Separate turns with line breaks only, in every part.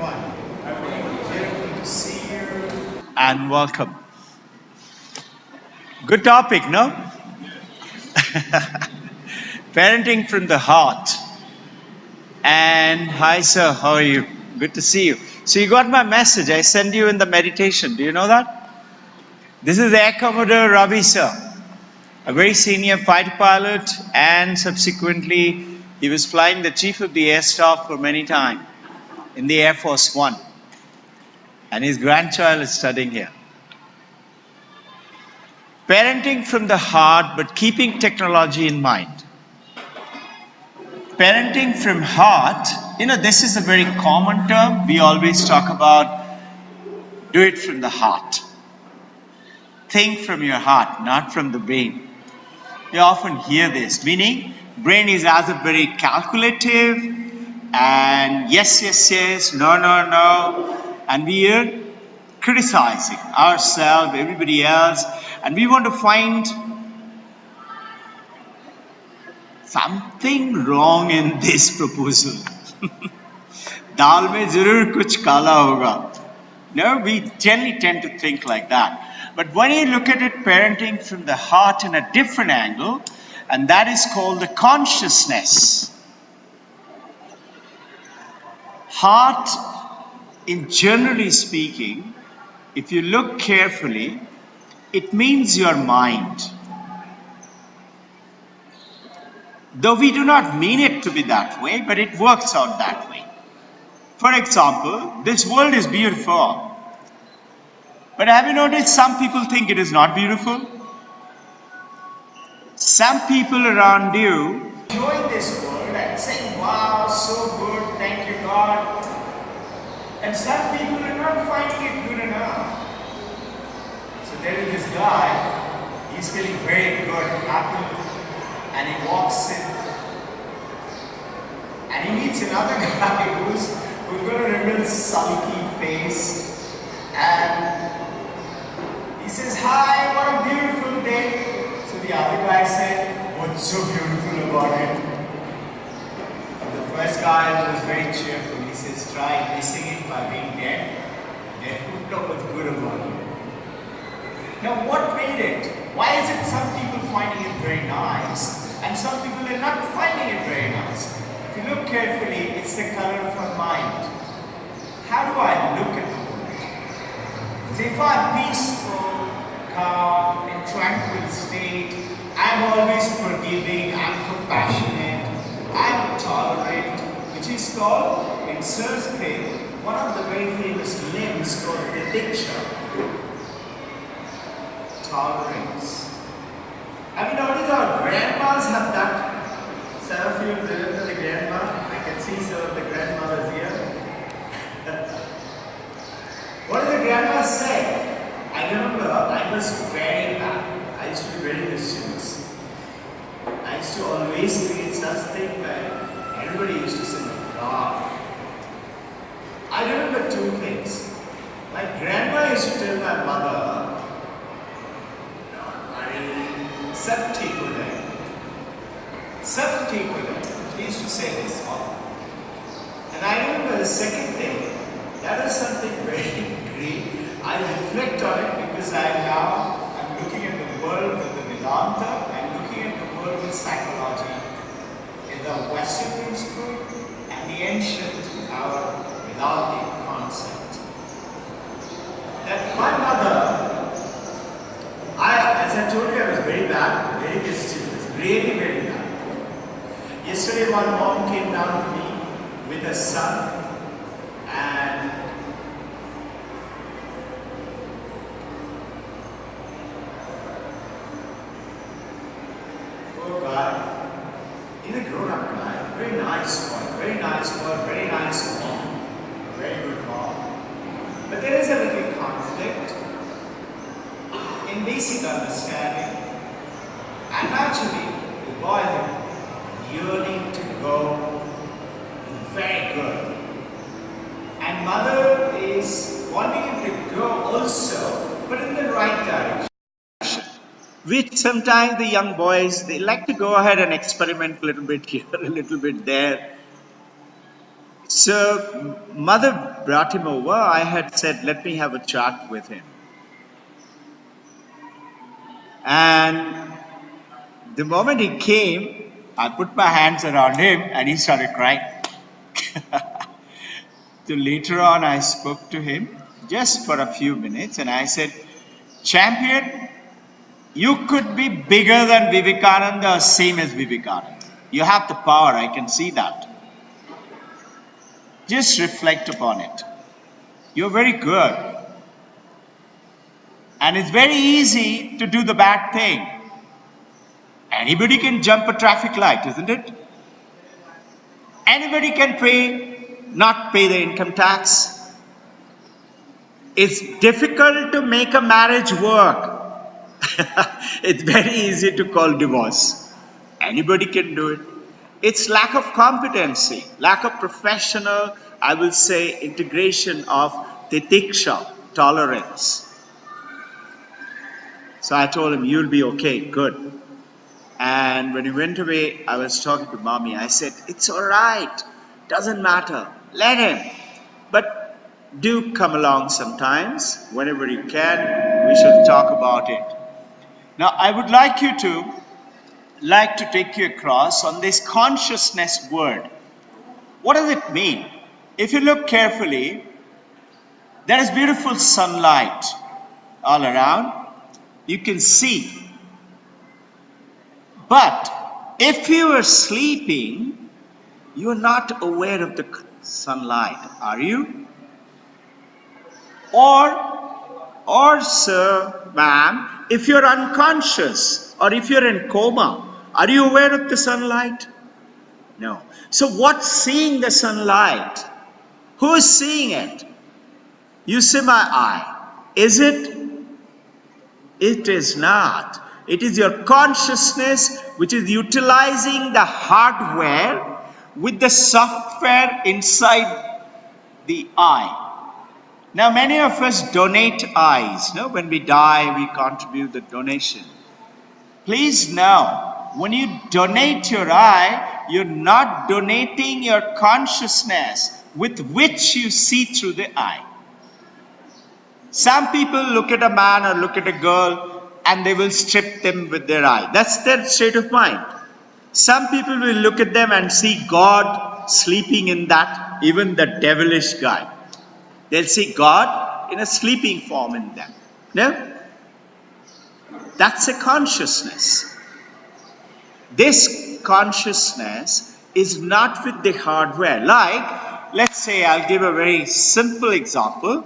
everyone. Beautiful to see you. And welcome. Good topic, no? Parenting from the heart. And hi, sir. How are you? Good to see you. So you got my message. I sent you in the meditation. Do you know that? This is Air Commodore Ravi, sir. A very senior fighter pilot, and subsequently he was flying the chief of the air staff for many time in the Air Force One. And his grandchild is studying here. Parenting from the heart, but keeping technology in mind. Parenting from heart, this is a very common term. We always talk about do it from the heart. Think from your heart, not from the brain. We often hear this, meaning brain is as a very calculative and yes, no, and we are criticizing ourselves, everybody else, and we want to find something wrong in this proposal. Dal mein zarur kuch kala hoga. No, we generally tend to think like that. But when you look at it, parenting from the heart in a different angle, and that is called the consciousness. Heart, in generally speaking, if you look carefully, it means your mind. Though we do not mean it to be that way, but it works out that way. For example, this world is beautiful. But have you noticed some people think it is not beautiful? Some people around you enjoying this world and saying, wow, so good, thank you God. And some people are not finding it good enough. So there is this guy, he's feeling very good, happy, and he walks in. And he meets another guy who's got a real sulky face, and he says, hi, what a beautiful day. So the other guy said, what's so beautiful about it? And the first guy was very cheerful. He says, try missing it by being dead. Then who knows what's good about it? Now what made it? Why is it some people finding it very nice and some people are not finding it very nice? If you look carefully, it's the color of our mind. How do I look at the world? Because if I'm peaceful, calm, in tranquil state, I'm always forgiving, I'm compassionate, I'm tolerant, which is called, in Sanskrit, one of the very famous limbs called Diksha. Tolerance. Have you noticed our grandmas have that? Some of you remember the grandma? I can see some of the grandmothers here. What did the grandma say? I remember I was very bad. I used to be very mischievous. I used to always create such thing where everybody used to say, God. I remember two things. My grandma used to tell my mother, don't worry, sab theek ho jayega. Sab theek ho jayega. She used to say this often. And I remember the second thing, that is something very great. I reflect on it because I'm looking at the world with the Vedanta, I'm looking at the world with psychology, in the Western principle and the ancient, our Vedantic concept. That my mother, as I told you, I was very bad, very mischievous, really very bad. Yesterday one mom came down to me with a son, and he's a grown-up guy, very nice boy, very nice mom, very good mom. But there is a little conflict in basic understanding, and naturally the boy is yearning to go very good, and mother is wanting him to go also, but in the right direction. Which sometimes the young boys, they like to go ahead and experiment a little bit here, a little bit there. So mother brought him over. I had said, let me have a chat with him. And the moment he came, I put my hands around him and he started crying. So later on, I spoke to him just for a few minutes and I said, champion, you could be bigger than Vivekananda, same as Vivekananda. You have the power, I can see that. Just reflect upon it. You're very good. And it's very easy to do the bad thing. Anybody can jump a traffic light, isn't it? Anybody can not pay the income tax. It's difficult to make a marriage work. It's very easy to call divorce. Anybody can do it. It's lack of competency, lack of professional, I will say, integration of titiksha, tolerance. So I told him, you'll be okay, good. And when he went away, I was talking to mommy. I said, it's all right, doesn't matter, let him. But do come along sometimes, whenever you can, we should talk about it. Now, I would like to take you across on this consciousness word. What does it mean? If you look carefully, there is beautiful sunlight all around. You can see. But if you are sleeping, you are not aware of the sunlight, are you? Or sir, ma'am, if you're unconscious or if you're in coma, are you aware of the sunlight? No. So what's seeing the sunlight? Who is seeing it? You see my eye. Is it? It is not. It is your consciousness which is utilizing the hardware with the software inside the eye. Now many of us donate eyes. No? When we die, we contribute the donation. Please know, when you donate your eye, you're not donating your consciousness with which you see through the eye. Some people look at a man or look at a girl and they will strip them with their eye. That's their state of mind. Some people will look at them and see God sleeping in that, even the devilish guy. They'll see God in a sleeping form in them. No? That's a consciousness. This consciousness is not with the hardware. Like, let's say, I'll give a very simple example.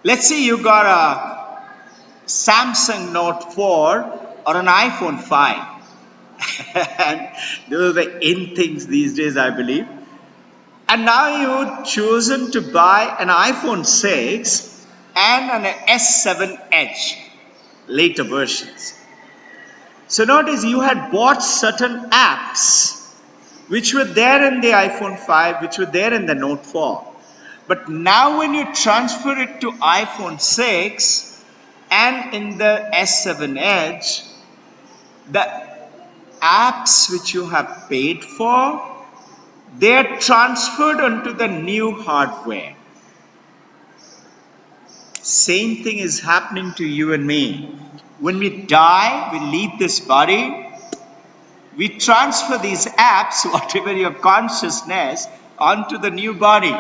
Let's say you got a Samsung Note 4 or an iPhone 5. And those are the in things these days, I believe. And now you've chosen to buy an iPhone 6 and an S7 Edge, later versions. So notice you had bought certain apps which were there in the iPhone 5, which were there in the Note 4. But now when you transfer it to iPhone 6 and in the S7 Edge, the apps which you have paid for, they are transferred onto the new hardware. Same thing is happening to you and me. When we die, we leave this body, we transfer these apps, whatever your consciousness, onto the new body.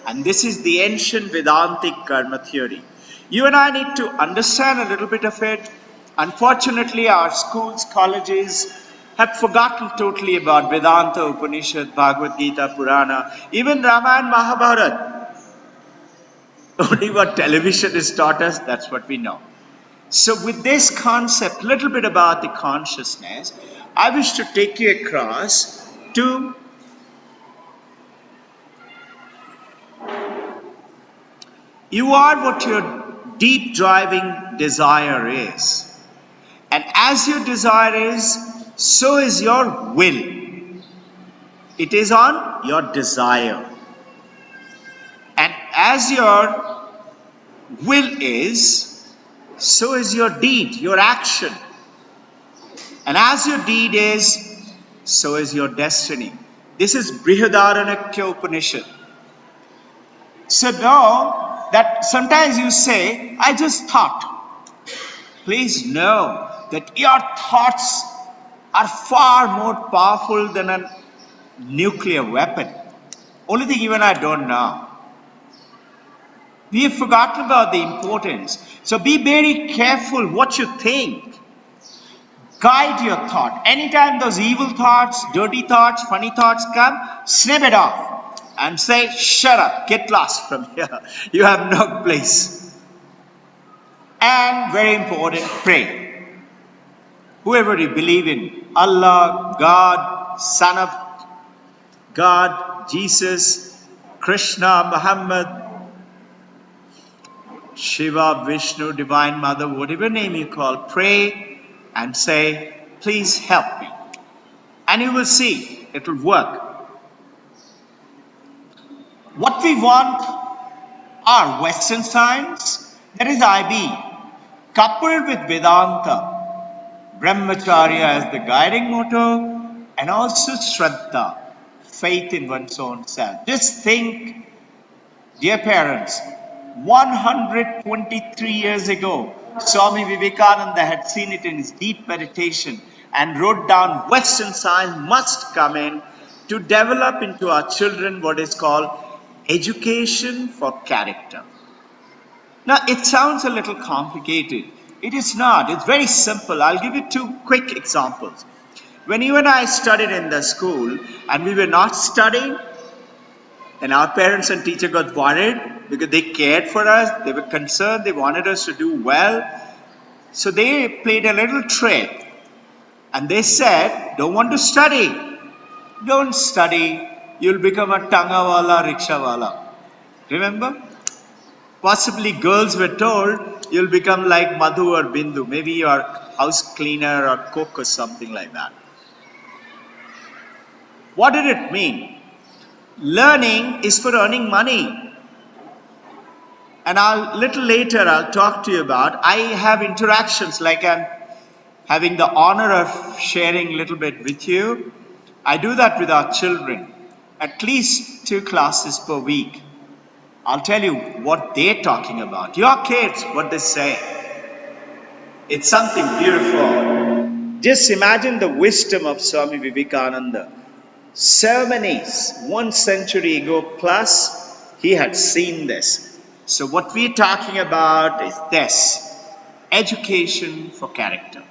And this is the ancient Vedantic karma theory. You and I need to understand a little bit of it. Unfortunately, our schools, colleges have forgotten totally about Vedanta, Upanishad, Bhagavad Gita, Purana, even Ramayana, Mahabharata. Only what television has taught us, that's what we know. So with this concept, little bit about the consciousness, I wish to take you across to you are what your deep driving desire is. And as your desire is, so is your will. It is on your desire. And as your will is, so is your deed, your action. And as your deed is, so is your destiny. This is Brihadaranyaka Upanishad. So know that sometimes you say, I just thought. Please know that your thoughts are far more powerful than a nuclear weapon. Only thing even I don't know. We have forgotten about the importance. So be very careful what you think. Guide your thought. Anytime those evil thoughts, dirty thoughts, funny thoughts come, snip it off and say, shut up, get lost from here. You have no place. And very important, pray. Whoever you believe in, Allah, God, Son of God, Jesus, Krishna, Muhammad, Shiva, Vishnu, Divine Mother, whatever name you call, pray and say, please help me. And you will see, it will work. What we want are Western science, that is IB, coupled with Vedanta, Brahmacharya as the guiding motto, and also Shraddha, faith in one's own self. Just think, dear parents, 123 years ago, Swami Vivekananda had seen it in his deep meditation and wrote down Western science must come in to develop into our children what is called education for character. Now, it sounds a little complicated. It is not. It's very simple. I'll give you two quick examples. When you and I studied in the school and we were not studying, and our parents and teacher got worried because they cared for us, they were concerned, they wanted us to do well. So they played a little trick and they said, don't want to study. Don't study. You'll become a tangawala, rickshawala. Remember? Possibly girls were told, you'll become like Madhu or Bindu. Maybe you're house cleaner or cook or something like that. What did it mean? Learning is for earning money. And little later I'll talk to you about, I have interactions like I'm having the honor of sharing a little bit with you. I do that with our children, at least 2 classes per week. I'll tell you what they're talking about. Your kids, what they say. It's something beautiful. Just imagine the wisdom of Swami Vivekananda. Ceremonies, 1 century ago plus, he had seen this. So what we're talking about is this, education for character.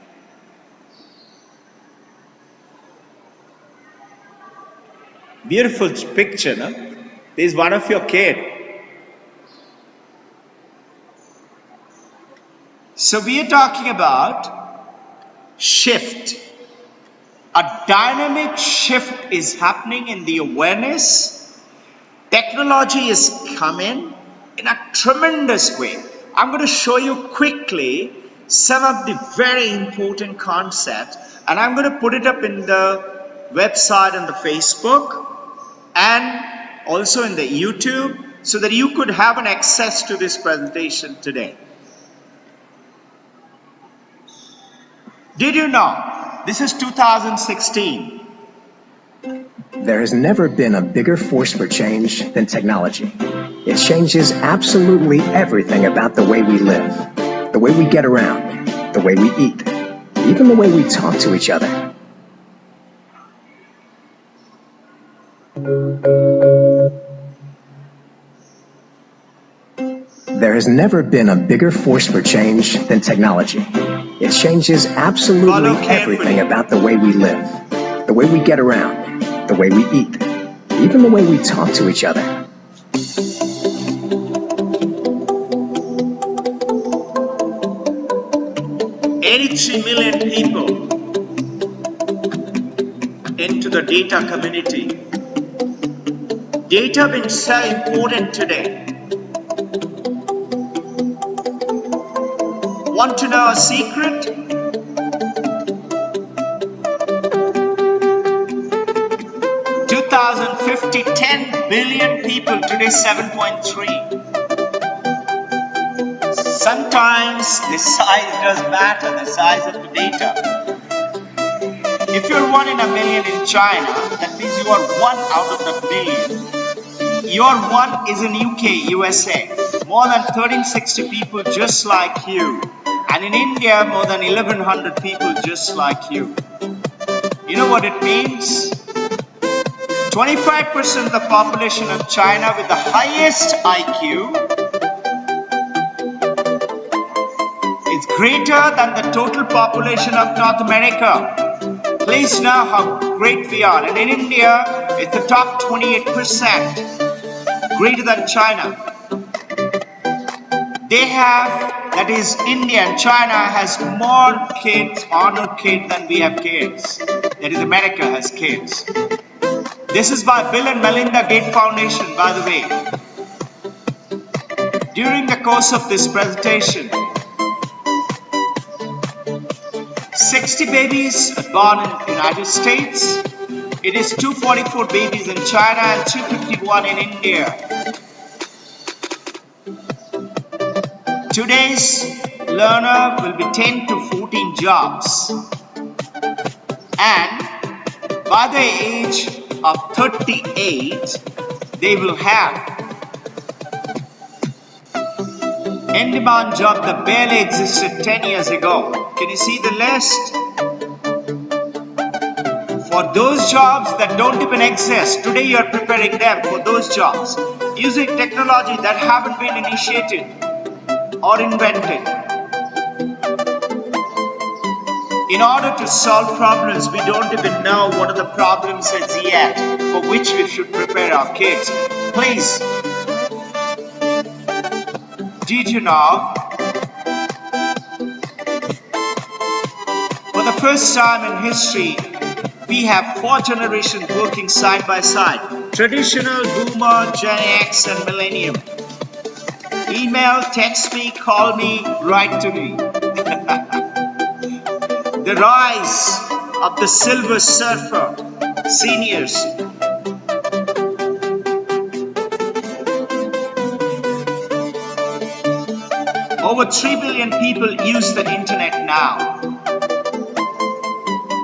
Beautiful picture, no? This is one of your kids. So we are talking about shift. A dynamic shift is happening in the awareness. Technology is coming in a tremendous way. I'm going to show you quickly some of the very important concepts, and I'm going to put it up in the website and the Facebook and also in the YouTube so that you could have an access to this presentation today. Did you know? This is 2016.
There has never been a bigger force for change than technology. It changes absolutely everything about the way we live, the way we get around, the way we eat, even the way we talk to each other. There has never been a bigger force for change than technology. It changes absolutely everything about the way we live, the way we get around, the way we eat, even the way we talk to each other.
$83 million people into the data community. Data being so important today. Want to know a secret? $2050, 10 billion people, today 7.3. Sometimes the size does matter, the size of the data. If you're 1 in a million in China, that means you are 1 out of the billion. your one is in UK, USA. More than 1360 people just like you. And in India, more than 1100 people just like you. You know what it means? 25% of the population of China with the highest IQ is greater than the total population of North America. Please know how great we are. And in India, it's the top 28%, greater than China. They have, that is India and China has more kids, honored kids than we have kids. That is America has kids. This is by Bill and Melinda Gates Foundation, by the way. During the course of this presentation, 60 babies born in the United States. It is 244 babies in China and 351 in India. Today's learner will be 10 to 14 jobs. And by the age of 38, they will have in-demand job that barely existed 10 years ago. Can you see the list? For those jobs that don't even exist, today you are preparing them for those jobs using technology that haven't been initiated or invented. In order to solve problems, we don't even know what are the problems as yet for which we should prepare our kids. Please, did you know? For the first time in history, we have 4 generations working side by side. Traditional, boomer, Gen X and millennium. Email, text me, call me, write to me. The rise of the Silver Surfer, seniors. Over 3 billion people use the internet now.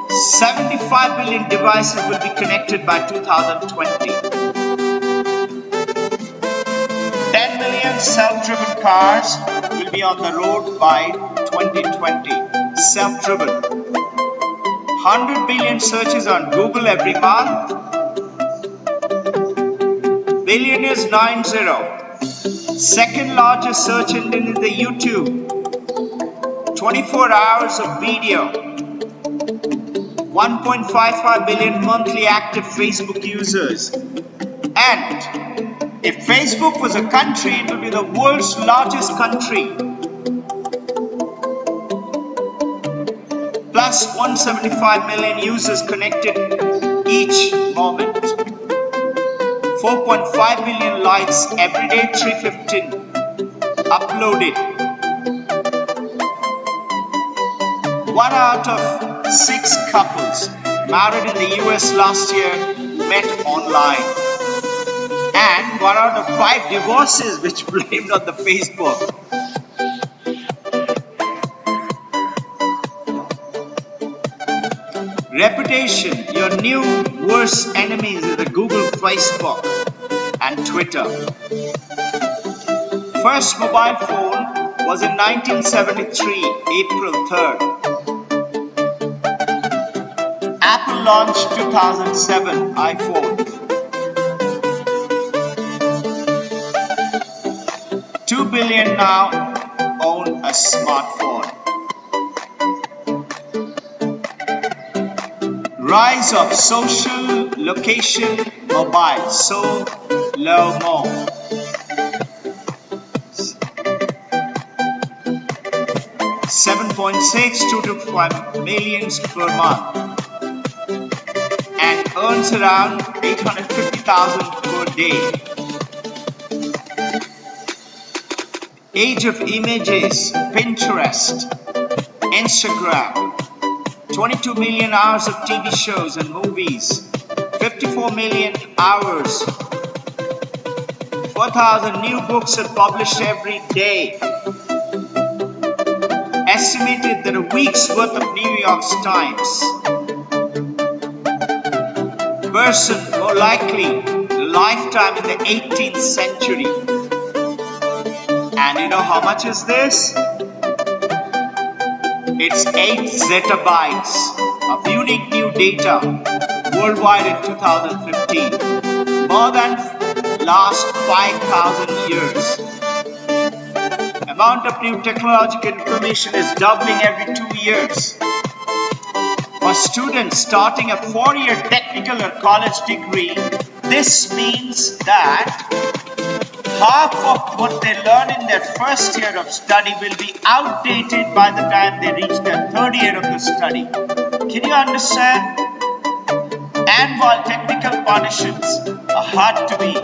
75 billion devices will be connected by 2020. 10 million self-driven cars will be on the road by 2020. Self-driven. 100 billion searches on Google every month. Billionaires 90. Second largest search engine is the YouTube. 24 hours of video. 1.55 billion monthly active Facebook users. And if Facebook was a country, it would be the world's largest country. Plus 175 million users connected each moment. 4.5 billion likes every day, 315 uploaded. 1 out of 6 couples married in the US last year met online. And 1 out of 5 divorces which blamed on the Facebook. Reputation, your new worst enemies is the Google, Facebook and Twitter. First mobile phone was in 1973, April 3rd. Apple launched 2007 iPhone. 2 billion now own a smartphone. Rise of social location mobile, so low more. 7.625 millions per month and earns around 850,000 per day. Age of images, Pinterest, Instagram, 22 million hours of TV shows and movies, 54 million hours, 4,000 new books are published every day. Estimated that a week's worth of New York Times. Person more likely lifetime in the 18th century. And you know how much is this? It's 8 zettabytes of unique new data worldwide in 2015. More than last 5,000 years. Amount of new technological information is doubling every 2 years. For students starting a 4-year technical or college degree, this means that half of what they learn in their first year of study will be outdated by the time they reach their third year of the study. Can you understand? And while technical positions are hard to beat,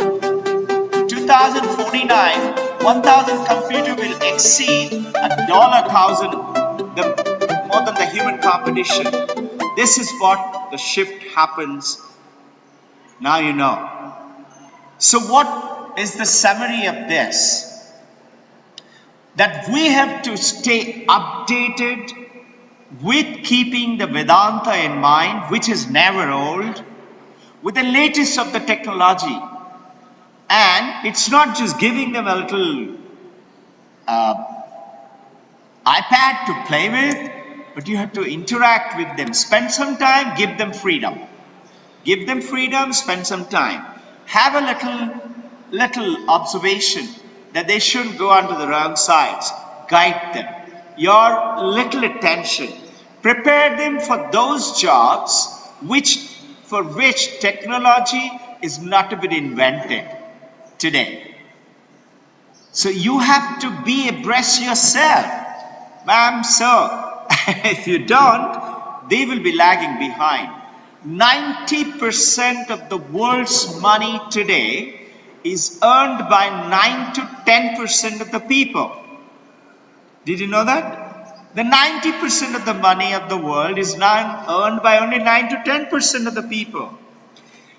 2049, 1,000 computer will exceed $1,000 more than the human competition. This is what the shift happens. Now you know. So what is the summary of this? That we have to stay updated with keeping the Vedanta in mind, which is never old, with the latest of the technology. And it's not just giving them a little iPad to play with, but you have to interact with them. Spend some time, give them freedom. Give them freedom, spend some time. Have a little observation that they shouldn't go onto the wrong sides. Guide them. Your little attention. Prepare them for those jobs for which technology is not to be invented today. So you have to be abreast yourself, ma'am, sir. If you don't, they will be lagging behind. 90% of the world's money today is earned by 9 to 10% of the people. Did you know that? The 90% of the money of the world is now earned by only 9 to 10% of the people.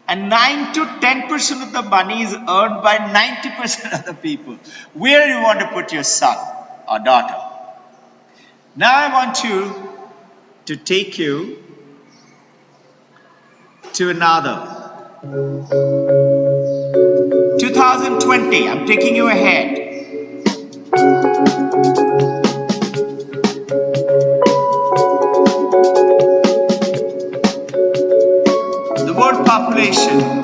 And 9 to 10% of the money is earned by 90% of the people. Where do you want to put your son or daughter? Now I want to take you to another. 2020, I'm taking you ahead. The world population.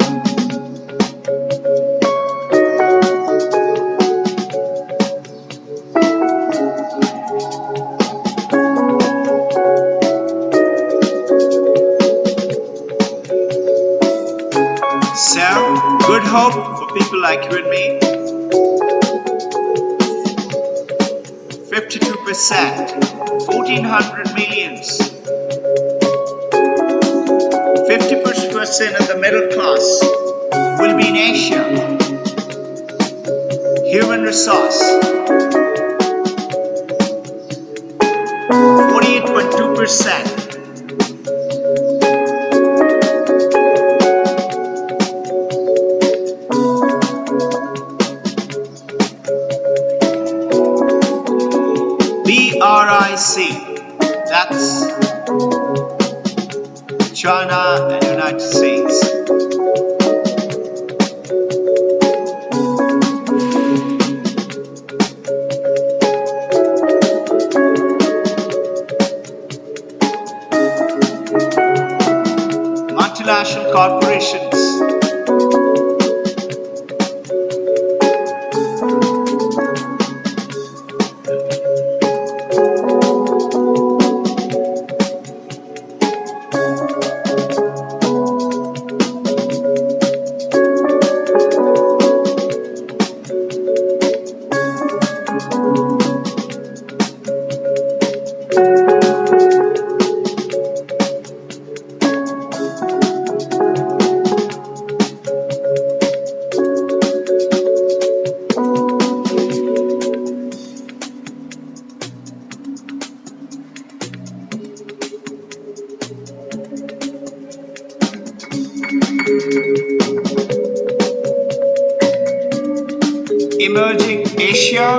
Good hope for people like you and me. 52%, 1,400 millions. 50% of the middle class will be in Asia. Human resource. 48.2%. BRIC, that's China and United States. Multinational corporations. Emerging Asia.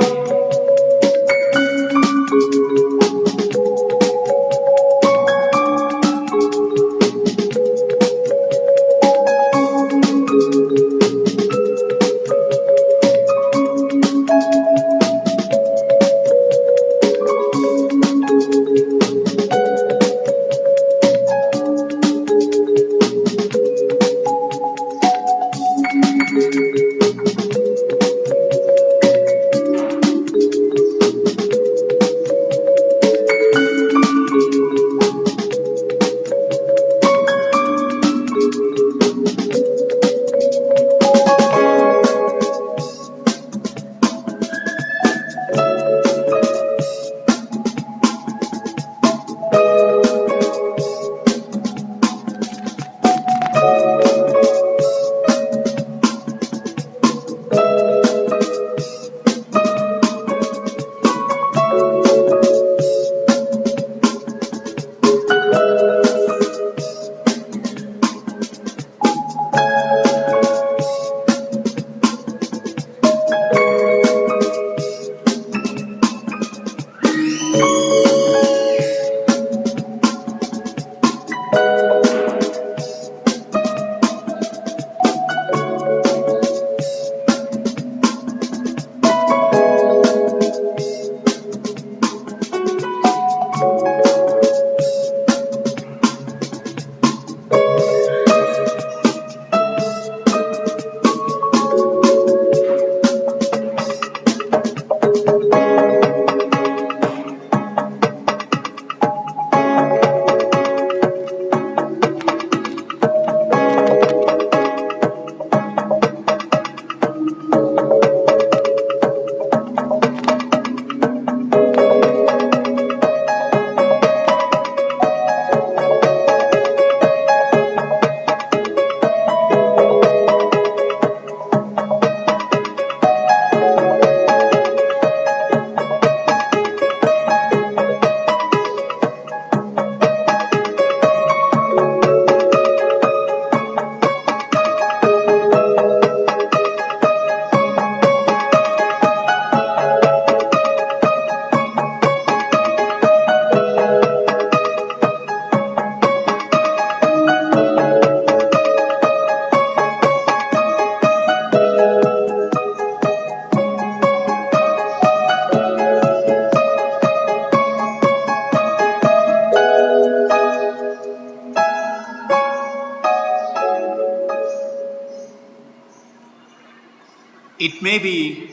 it may be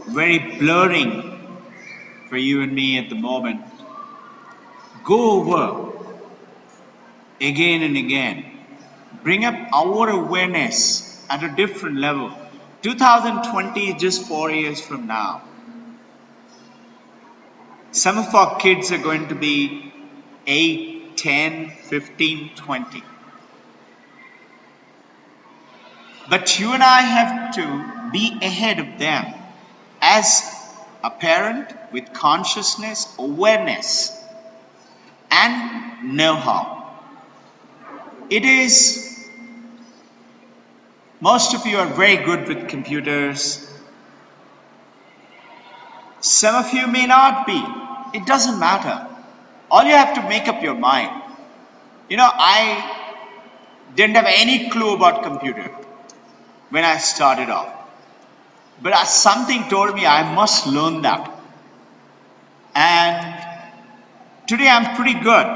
very blurring for you and me at the moment. Go over again and again. Bring up our awareness at a different level. 2020 is just 4 years from now. Some of our kids are going to be 8, 10, 15, 20. But you and I have to be ahead of them as a parent with consciousness, awareness, and know-how. It is, most of you are very good with computers. Some of you may not be. It doesn't matter. All you have to make up your mind. You know, I didn't have any clue about computer when I started off. But something told me I must learn that. And today I'm pretty good.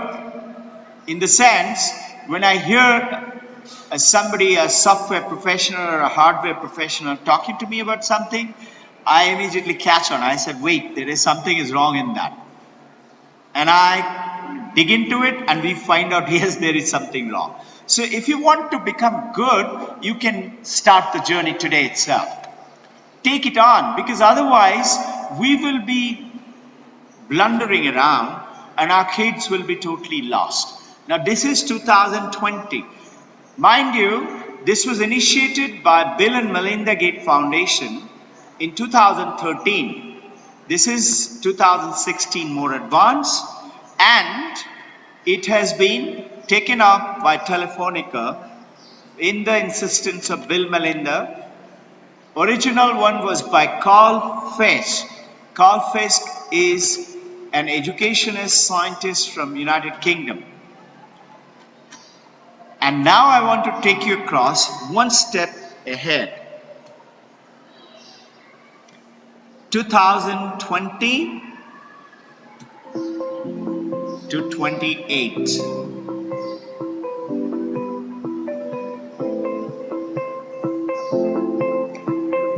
In the sense, when I hear somebody, a software professional or a hardware professional talking to me about something, I immediately catch on. I said, wait, there is something is wrong in that. And I dig into it and we find out, yes, there is something wrong. So if you want to become good, you can start the journey today itself. Take it on, because otherwise we will be blundering around and our kids will be totally lost. Now this is 2020. Mind you, this was initiated by Bill and Melinda Gates Foundation in 2013. This is 2016 more advanced, and it has been taken up by Telefonica in the insistence of Bill Melinda. Original one was by Carl Fisk. Carl Fisk is an educationist scientist from United Kingdom. And now I want to take you across one step ahead. 2020 to 28.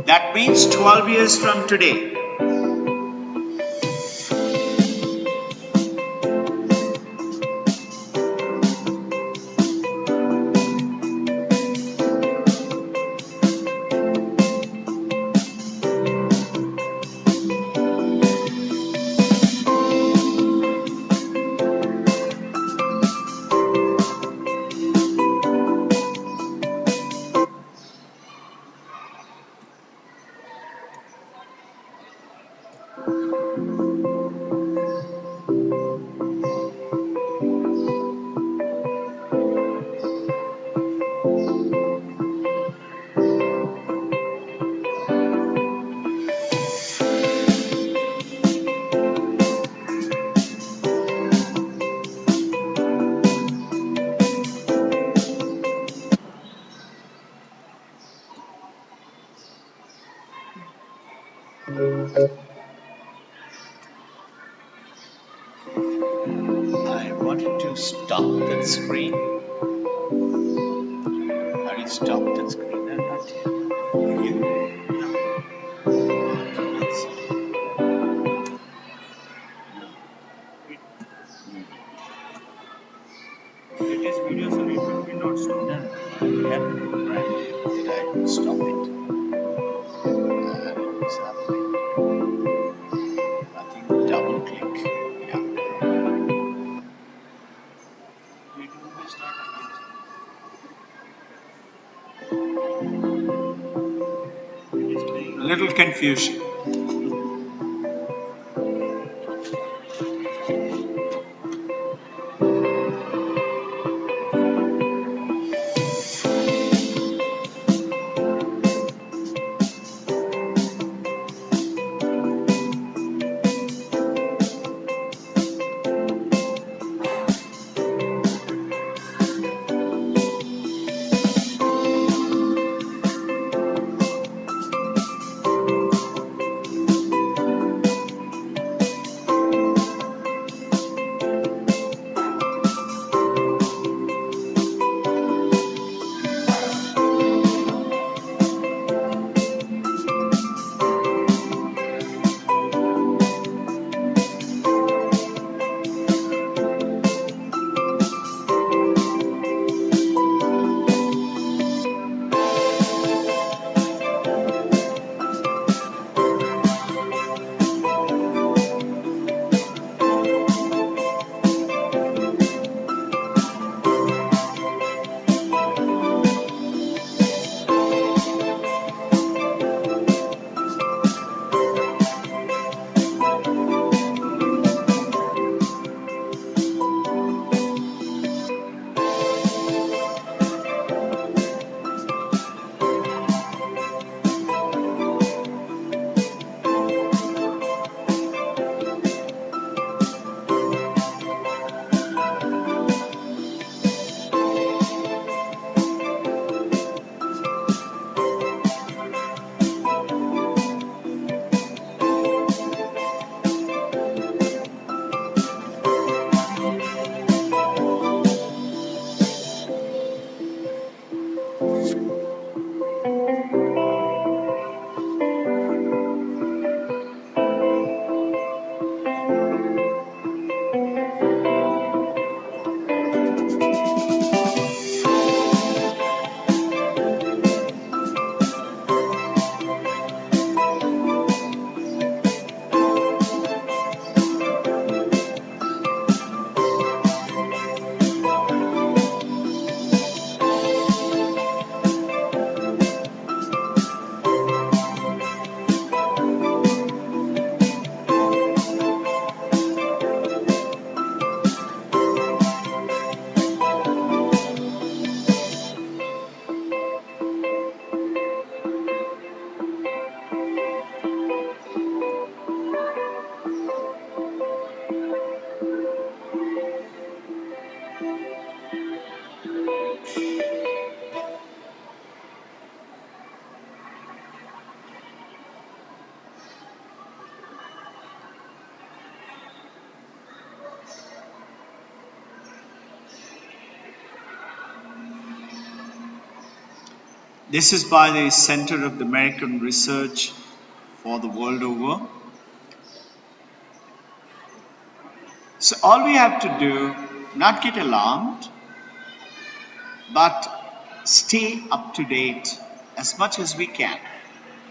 That means 12 years from today. I wanted to stop that screen. How do you stop that screen? I'm not here. You? No. Let's see. It is video, so it will be not stop. No. I have to do it right. Did I stop it? What's happening? I think double click. Yeah. It will be start again. It is being a little confusion. This is by the Center of the American Research for the world over. So all we have to do, not get alarmed, but stay up to date as much as we can.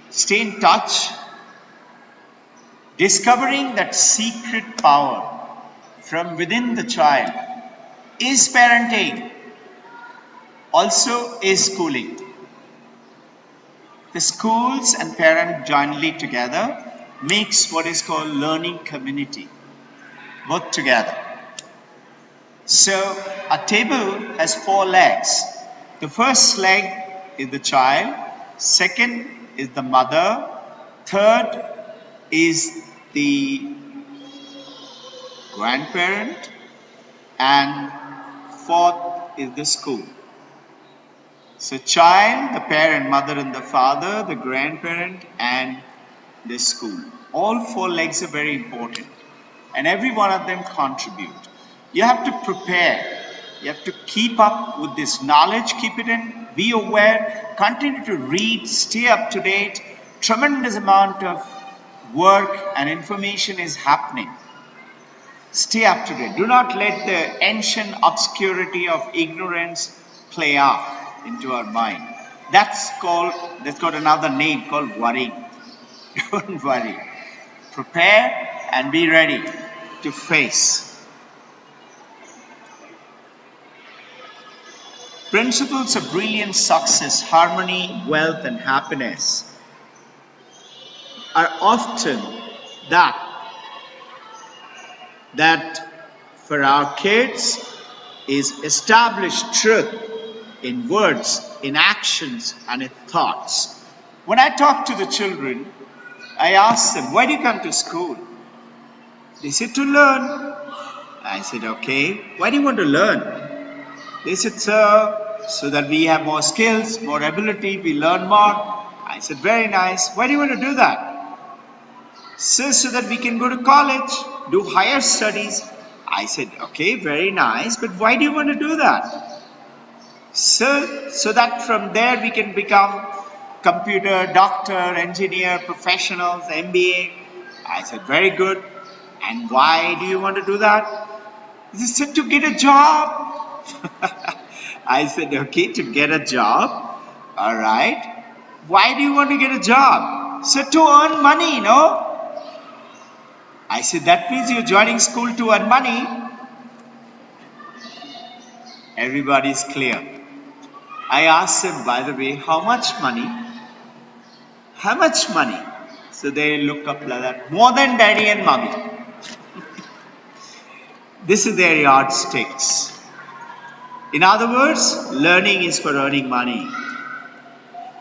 Stay in touch, discovering that secret power from within the child is parenting, also is schooling. The schools and parents jointly together makes what is called learning community, both together. So a table has 4 legs. The first leg is the child, second is the mother, third is the grandparent, and fourth is the school. So child, the parent, mother and the father, the grandparent and the school. All 4 legs are very important and every one of them contribute. You have to prepare. You have to keep up with this knowledge, keep it in, be aware, continue to read, stay up to date. Tremendous amount of work and information is happening. Stay up to date. Do not let the ancient obscurity of ignorance play out into our mind. That's got another name called worrying. Don't worry. Prepare and be ready to face. Principles of brilliant success, harmony, wealth, and happiness are often that for our kids is established truth in words, in actions, and in thoughts. When I talk to the children, I ask them, why do you come to school? They said, to learn. I said, okay. Why do you want to learn? They said, sir, so that we have more skills, more ability, we learn more. I said, very nice. Why do you want to do that? Sir, so that we can go to college, do higher studies. I said, okay, very nice, but why do you want to do that? Sir, so that from there we can become computer, doctor, engineer, professionals, MBA. I said, very good. And why do you want to do that? He said, to get a job. I said, okay, to get a job. All right. Why do you want to get a job? So to earn money, no? I said, that means you're joining school to earn money. Everybody's clear. I asked them, by the way, how much money? How much money? So they look up like that. More than daddy and mommy. This is their yardsticks. In other words, learning is for earning money.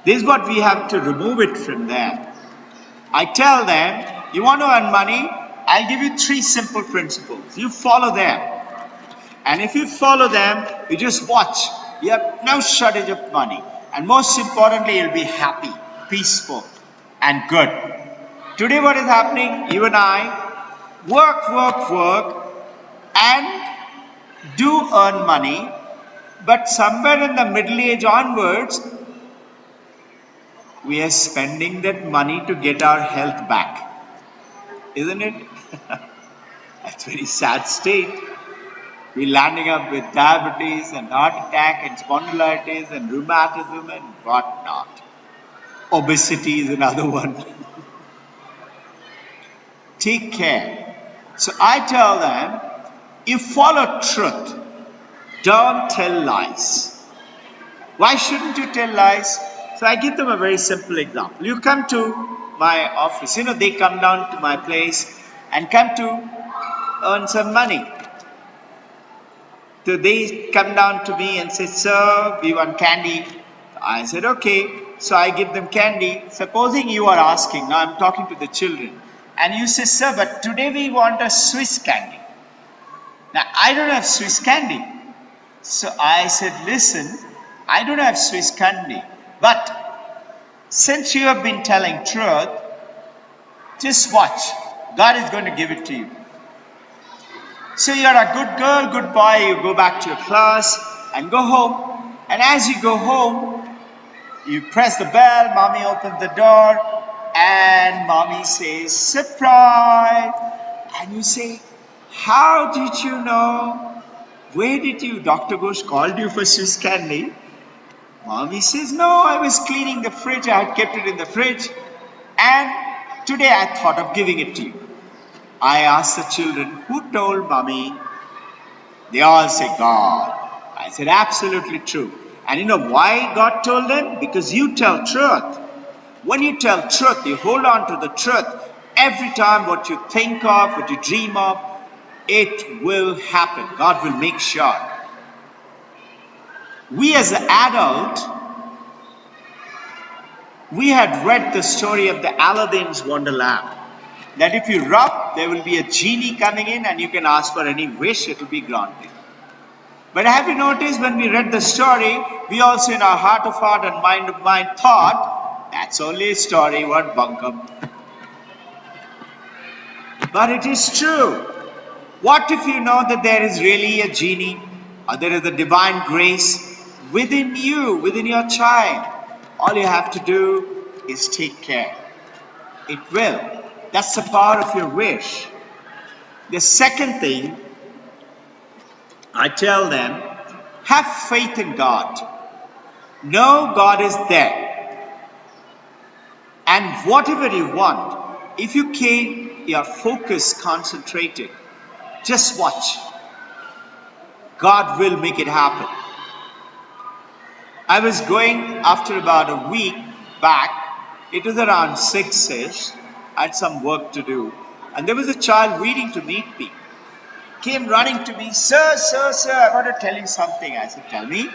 This is what we have to remove it from there. I tell them, you want to earn money? I'll give you 3 simple principles. You follow them. And if you follow them, you just watch. You have no shortage of money. And most importantly, you'll be happy, peaceful, and good. Today what is happening? You and I work, and do earn money. But somewhere in the middle age onwards, we are spending that money to get our health back. Isn't it? That's a very sad state. We're landing up with diabetes and heart attack and spondylitis and rheumatism and whatnot. Obesity is another one. Take care. So I tell them, you follow truth. Don't tell lies. Why shouldn't you tell lies? So I give them a very simple example. You come to my office. They come down to my place and come to earn some money. So they come down to me and say, sir, we want candy. I said, okay. So I give them candy. Supposing you are asking, now I'm talking to the children, and you say, sir, but today we want a Swiss candy. Now I don't have Swiss candy. So I said, listen, I don't have Swiss candy, but since you have been telling truth, just watch. God is going to give it to you. So you're a good girl, good boy, you go back to your class and go home. And as you go home, You press the bell, mommy opens the door, and mommy says, surprise! And you say, how did you know? Where did you? Dr. Ghosh called you for Swiss candy. Mommy says, no, I was cleaning the fridge. I had kept it in the fridge. And today I thought of giving it to you. I asked the children, who told mommy? They all say, God. I said, absolutely true. And you know why God told them? Because you tell truth. When you tell truth, you hold on to the truth. Every time what you think of, what you dream of, it will happen. God will make sure. We as an adult, we had read the story of the Aladdin's Wonderland. That if you rub, there will be a genie coming in and you can ask for any wish, it will be granted. But have you noticed when we read the story, we also in our heart of heart and mind of mind thought, that's only a story, what bunkum. But it is true. What if you know that there is really a genie or there is a divine grace within you, within your child? All you have to do is take care. It will. That's the power of your wish. The second thing, I tell them, have faith in God. Know God is there. And whatever you want, if you keep your focus concentrated, just watch. God will make it happen. I was going after about a week back. It was around 6-ish. I had some work to do. And there was a child waiting to meet me. Came running to me, sir, I want to tell you something. I said, tell me.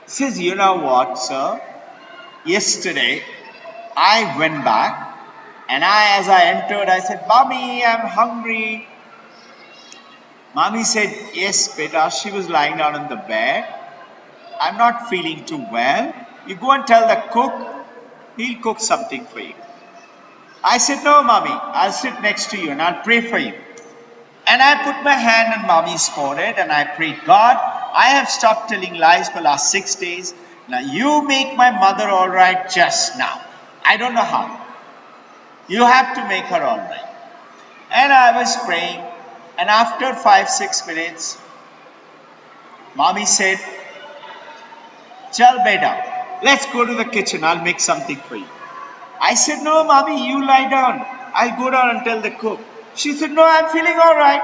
He says, you know what, sir? Yesterday, I went back and as I entered, I said, Mommy, I'm hungry. Mommy said, yes, beta. She was lying down on the bed. I'm not feeling too well. You go and tell the cook, he'll cook something for you. I said, no, Mommy, I'll sit next to you and I'll pray for you. And I put my hand on Mommy's forehead and I prayed, God, I have stopped telling lies for the last 6 days. Now you make my mother all right just now. I don't know how. You have to make her all right. And I was praying, and after 5-6 minutes, Mommy said, Chal beta, let's go to the kitchen, I'll make something for you. I said, no, Mommy, you lie down. I'll go down and tell the cook. She said, no, I'm feeling all right.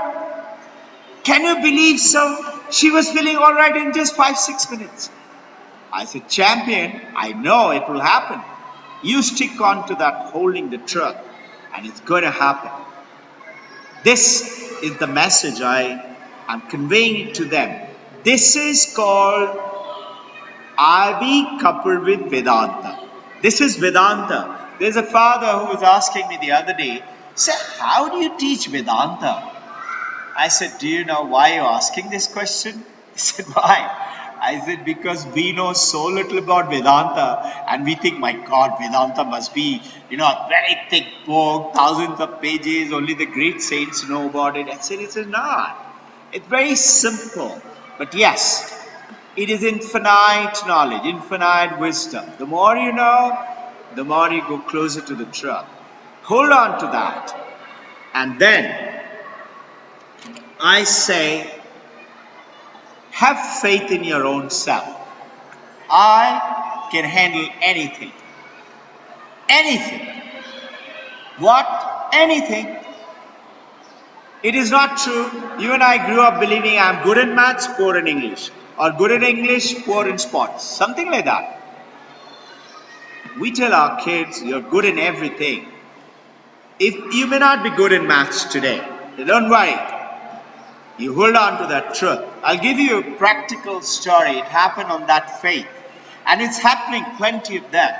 Can you believe so? She was feeling all right in just 5-6 minutes. I said, champion, I know it will happen. You stick on to that holding the truth and it's going to happen. This is the message I am conveying to them. This is called IB coupled with Vedanta. This is Vedanta. There's a father who was asking me the other day, sir, how do you teach Vedanta? I said, do you know why you're asking this question? He said, why? I said, because we know so little about Vedanta and we think, my God, Vedanta must be, a very thick book, thousands of pages, only the great saints know about it. I said, it's not. It's very simple. But yes, it is infinite knowledge, infinite wisdom. The more you know, the more you go closer to the truth. Hold on to that. And then I say, have faith in your own self. I can handle anything. Anything. What? Anything. It is not true. You and I grew up believing I'm good in maths, poor in English. Or good in English, poor in sports. Something like that. We tell our kids, you're good in everything. If you may not be good in maths today, don't worry. You hold on to that truth. I'll give you a practical story. It happened on that faith. And it's happening plenty of them.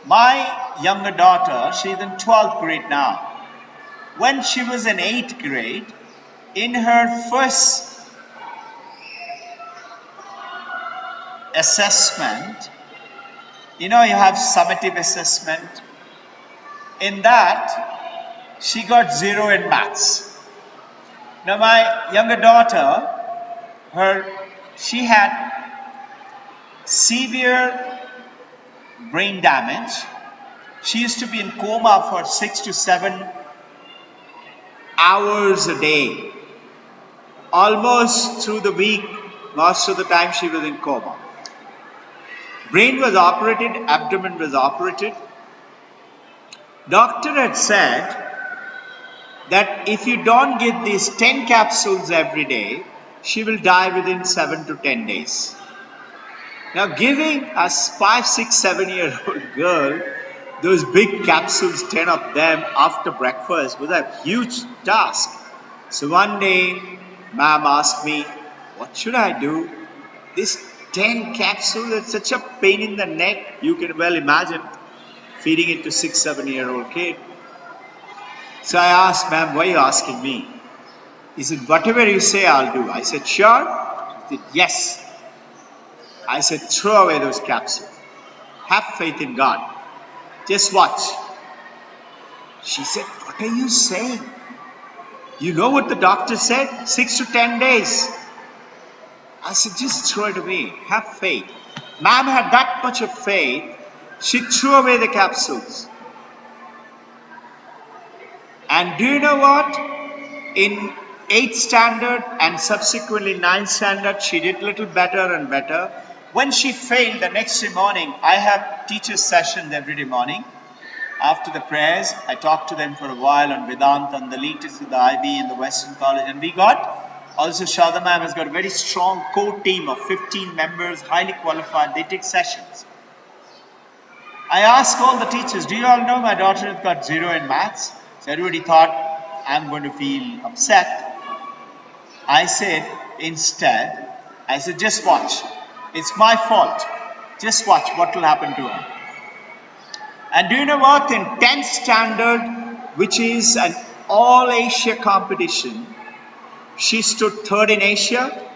My younger daughter, she's in 12th grade now. When she was in 8th grade, in her first assessment, you have summative assessment. In that, she got 0 in maths. Now my younger daughter, She had severe brain damage. She used to be in coma for 6 to 7 hours a day. Almost through the week, most of the time she was in coma. Brain was operated, abdomen was operated. Doctor had said that if you don't give these 10 capsules every day, she will die within 7 to 10 days. Now giving a 5, 6, 7-year-old girl those big capsules, 10 of them after breakfast, was a huge task. So one day, ma'am asked me, what should I do? This 10 capsules, it's such a pain in the neck. You can well imagine feeding it to 6, 7-year-old kid. So I asked, ma'am, why are you asking me? He said, whatever you say, I'll do. I said, sure? He said, yes. I said, throw away those capsules. Have faith in God. Just watch. She said, what are you saying? You know what the doctor said? 6 to 10 days. I said, just throw it away. Have faith. Ma'am had that much of faith. She threw away the capsules. And do you know what? In 8th standard and subsequently 9th standard, she did a little better and better. When she failed the next morning, I have teacher sessions every day morning. After the prayers, I talked to them for a while on Vedanta and the latest of the IB in the Western College. And we got, also Shada ma'am has got a very strong core team of 15 members, highly qualified. They take sessions. I asked all the teachers, do you all know my daughter has got 0 in maths? So everybody thought I'm going to feel upset. I said, instead, I said, just watch. It's my fault. Just watch what will happen to her. And do you know what? In 10th standard, which is an all Asia competition, she stood 3rd in Asia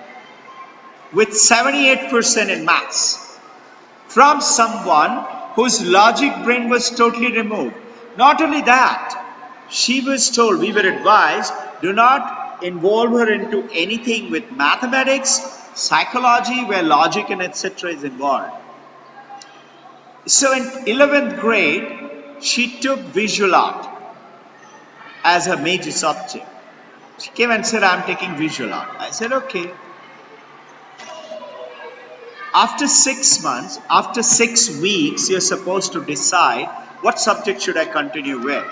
with 78% in maths from someone whose logic brain was totally removed. Not only that, she was told, we were advised, do not involve her into anything with mathematics, psychology, where logic and etc. is involved. So in 11th grade, she took visual art as her major subject. She came and said, I'm taking visual art. I said, okay. After 6 months, after 6 weeks, you're supposed to decide what subject should I continue with.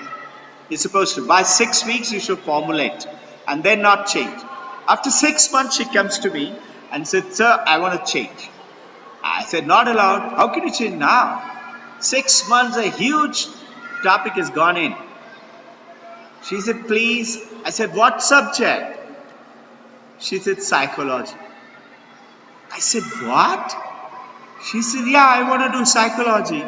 You're supposed to, by 6 weeks, you should formulate and then not change. After 6 months, she comes to me and said, sir, I want to change. I said, not allowed. How can you change now? 6 months, a huge topic has gone in. She said, please. I said, what subject? She said, psychology. I said, what? She said, yeah, I want to do psychology.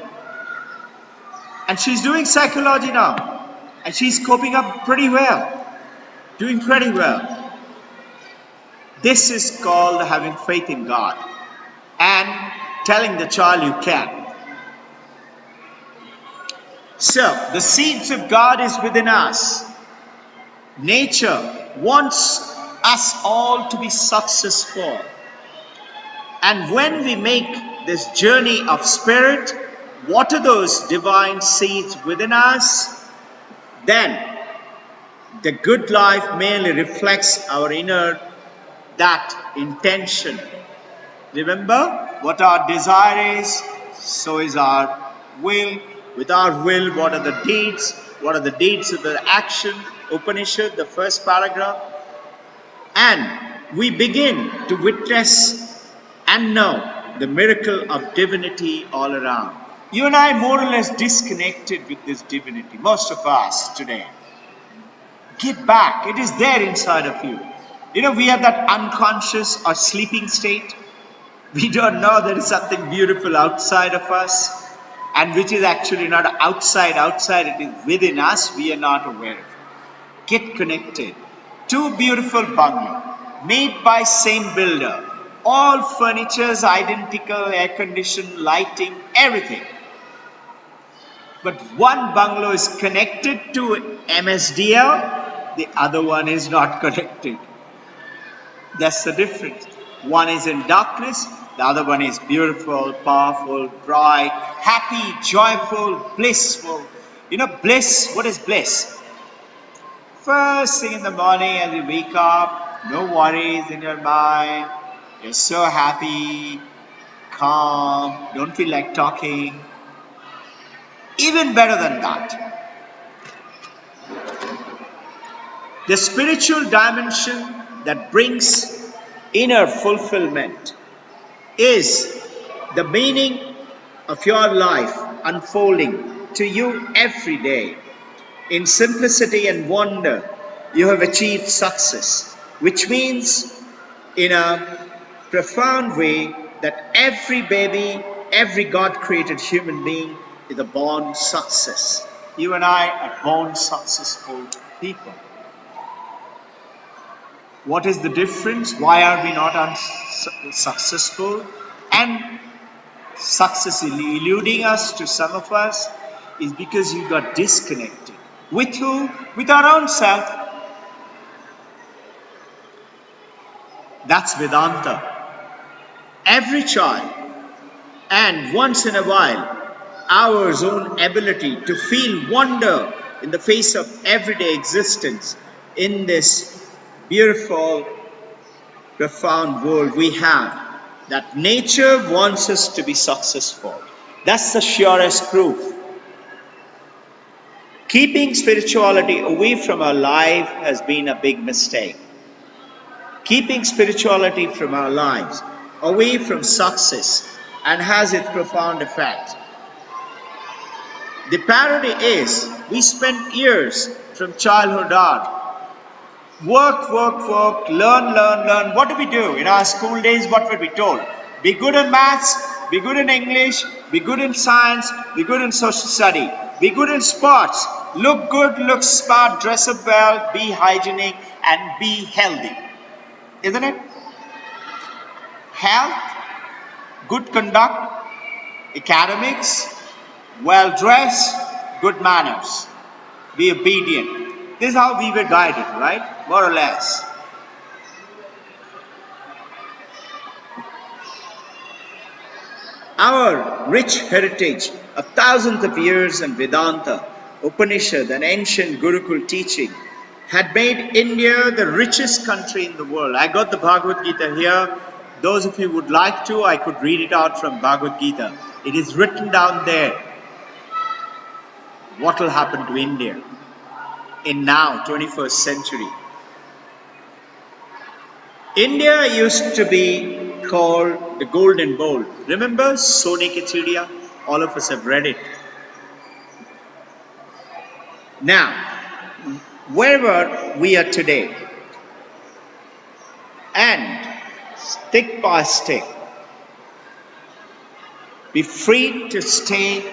And she's doing psychology now. And she's coping up pretty well. Doing pretty well. This is called having faith in God. And telling the child you can. So, the seeds of God is within us. Nature wants us all to be successful. And when we make this journey of spirit, water those divine seeds within us, then the good life mainly reflects our inner, that intention. Remember, what our desire is, so is our will. With our will, what are the deeds? What are the deeds of the action? Upanishad, the first paragraph. And we begin to witness and know the miracle of divinity all around. You and I are more or less disconnected with this divinity, most of us today. Get back, it is there inside of you. You know, we have that unconscious or sleeping state. We don't know there is something beautiful outside of us, and which is actually not outside, it is within us, we are not aware of it. Get connected. 2 beautiful bungalows, made by same builder. All furnitures identical, air conditioned, lighting, everything. But one bungalow is connected to MSDL, the other one is not connected. That's the difference. One is in darkness, the other one is beautiful, powerful, bright, happy, joyful, blissful. You know, bliss, what is bliss? First thing in the morning as you wake up, no worries in your mind, you're so happy, calm, don't feel like talking. Even better than that, the spiritual dimension that brings inner fulfillment is the meaning of your life unfolding to you every day. In simplicity and wonder, you have achieved success, which means in a profound way that every baby, every God created human being is a born success. You and I are born successful people. What is the difference? Why are we not successful? And success eluding us to some of us is because you got disconnected. With who? With our own self. That's Vedanta. Every child, and once in a while, our own ability to feel wonder in the face of everyday existence in this beautiful, profound world we have, that nature wants us to be successful. That's the surest proof. Keeping spirituality away from our life has been a big mistake. Keeping spirituality from our lives, away from success, and has its profound effect. The parody is, we spent years from childhood on, work, learn. What do we do? In our school days, what were we told? Be good in maths, be good in English, be good in science, be good in social study, be good in sports, look good, look smart, dress up well, be hygienic, and be healthy. Isn't it? Health, good conduct, academics, well dressed, good manners, be obedient. This is how we were guided, right? More or less. Our rich heritage of thousands of years in Vedanta, Upanishad, and ancient Gurukul teaching had made India the richest country in the world. I got the Bhagavad Gita here. Those of you who would like to, I could read it out from Bhagavad Gita. It is written down there. What will happen to India in now, 21st century? India used to be called the Golden Bowl. Remember Sone Ki Chidiya? All of us have read it. Now, wherever we are today, and stick by stick, be free to stay,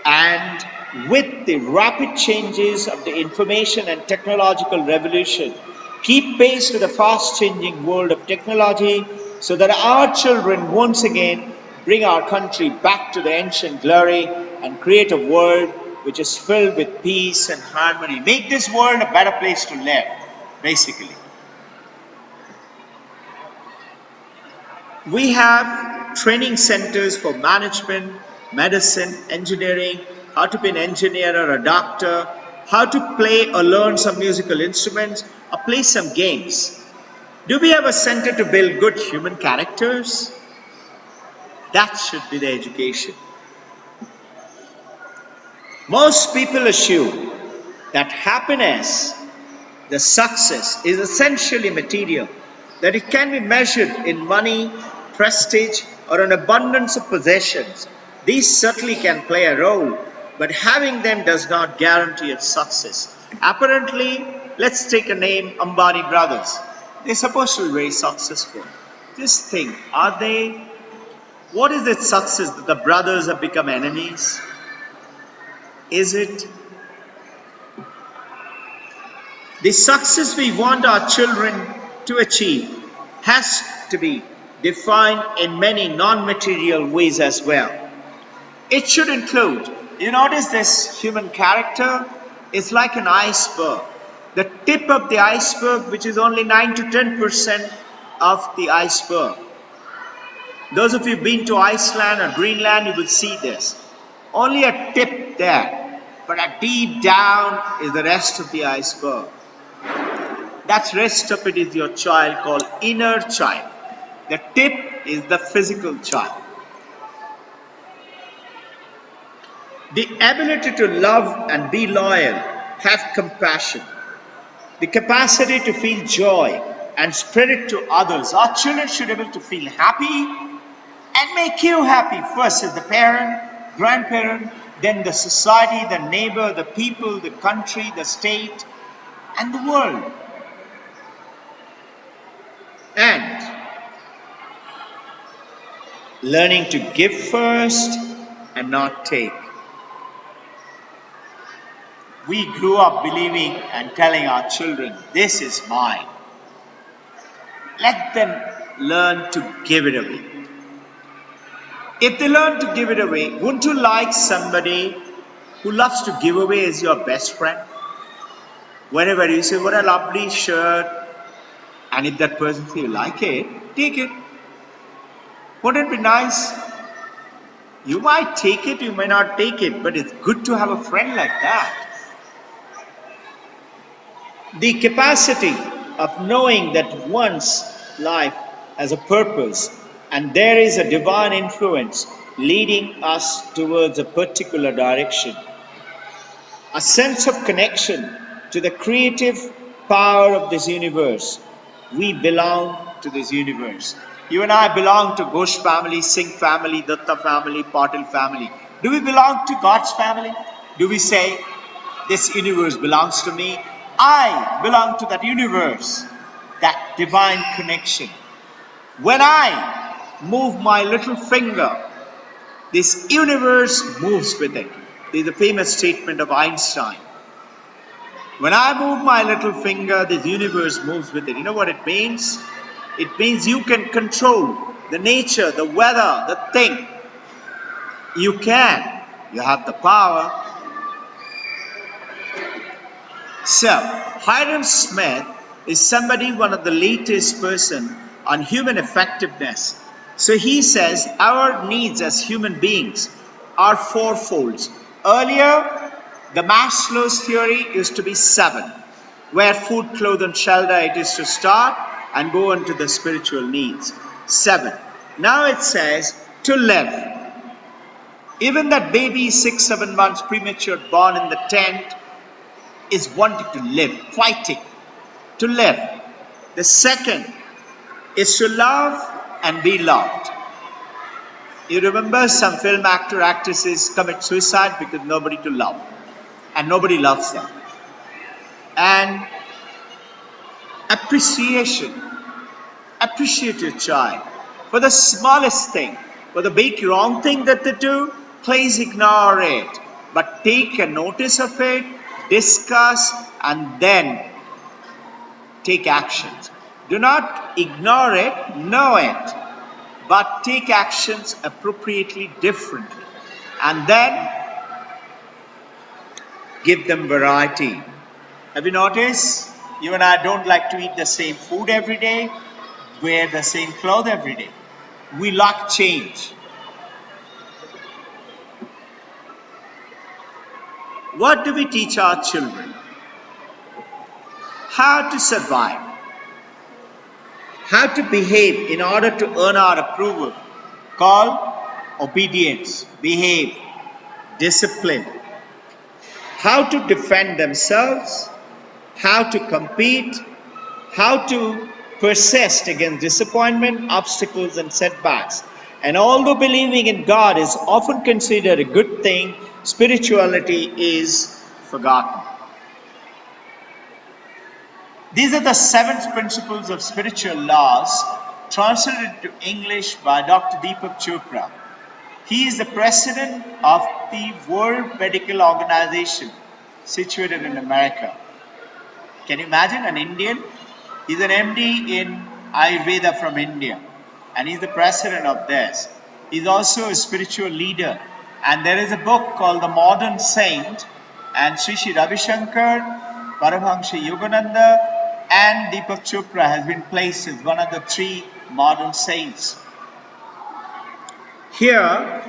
and with the rapid changes of the information and technological revolution, keep pace with the fast changing world of technology so that our children once again bring our country back to the ancient glory and create a world which is filled with peace and harmony. Make this world a better place to live, basically. We have training centers for management, medicine, engineering, how to be an engineer or a doctor, how to play or learn some musical instruments, or play some games. Do we have a center to build good human characters? That should be the education. Most people assume that happiness, the success, is essentially material, that it can be measured in money, prestige, or an abundance of possessions. These certainly can play a role, but having them does not guarantee its success. Apparently, let's take a name, Ambani brothers. They're supposed to be very successful. Just think, are they? What is its success that the brothers have become enemies? Is it? The success we want our children to achieve has to be defined in many non-material ways as well. It should include, you notice this human character is like an iceberg. The tip of the iceberg, which is only 9 to 10% of the iceberg. Those of you who've been to Iceland or Greenland, you will see this. Only a tip there, but a deep down is the rest of the iceberg. That rest of it is your child called inner child. The tip is the physical child. The ability to love and be loyal, have compassion, the capacity to feel joy and spread it to others. Our children should be able to feel happy and make you happy. First is the parent, grandparent, then the society, the neighbor, the people, the country, the state, and the world. And learning to give first and not take. We grew up believing and telling our children, this is mine. Let them learn to give it away. If they learn to give it away, wouldn't you like somebody who loves to give away as your best friend? Whenever you say, what a lovely shirt, and if that person says, you like it, take it. Wouldn't it be nice? You might take it, you may not take it, but it's good to have a friend like that. The capacity of knowing that one's life has a purpose and there is a divine influence leading us towards a particular direction. A sense of connection to the creative power of this universe. We belong to this universe. You and I belong to Ghosh family, Singh family, Datta family, Patil family. Do we belong to God's family? Do we say, this universe belongs to me? I belong to that universe, that divine connection. When I move my little finger, this universe moves with it. There is a famous statement of Einstein. When I move my little finger, this universe moves with it. You know what it means? It means you can control the nature, the weather, the thing. You can. You have the power. So, Hiram Smith is somebody, one of the latest person on human effectiveness. So he says our needs as human beings are fourfold. Earlier, the Maslow's theory used to be 7, where food, clothes, and shelter it is to start and go into the spiritual needs. 7. Now it says to live. Even that baby 6-7 months premature born in the tent is wanting to live, fighting to live. The second is to love and be loved. You remember some film actor, actresses commit suicide because nobody to love. And nobody loves them. And appreciation. Appreciate your child. For the smallest thing, for the big wrong thing that they do, please ignore it. But take a notice of it, discuss, and then take actions. Do not ignore it, know it, but take actions appropriately, differently. And then give them variety. Have you noticed? You and I don't like to eat the same food every day, wear the same clothes every day. We like change. What do we teach our children? How to survive. How to behave in order to earn our approval. Called obedience, behave, discipline. How to defend themselves, how to compete, how to persist against disappointment, obstacles, and setbacks. And although believing in God is often considered a good thing, spirituality is forgotten. These are the 7 principles of spiritual laws translated into English by Dr. Deepak Chopra. He is the president of the World Medical Organization situated in America. Can you imagine an Indian? He's an MD in Ayurveda from India. And he's the president of this. He's also a spiritual leader. And there is a book called The Modern Saint. And Sri Sri Ravi Shankar, Paramahamsa Yogananda, and Deepak Chopra has been placed as one of the 3 modern saints. Here,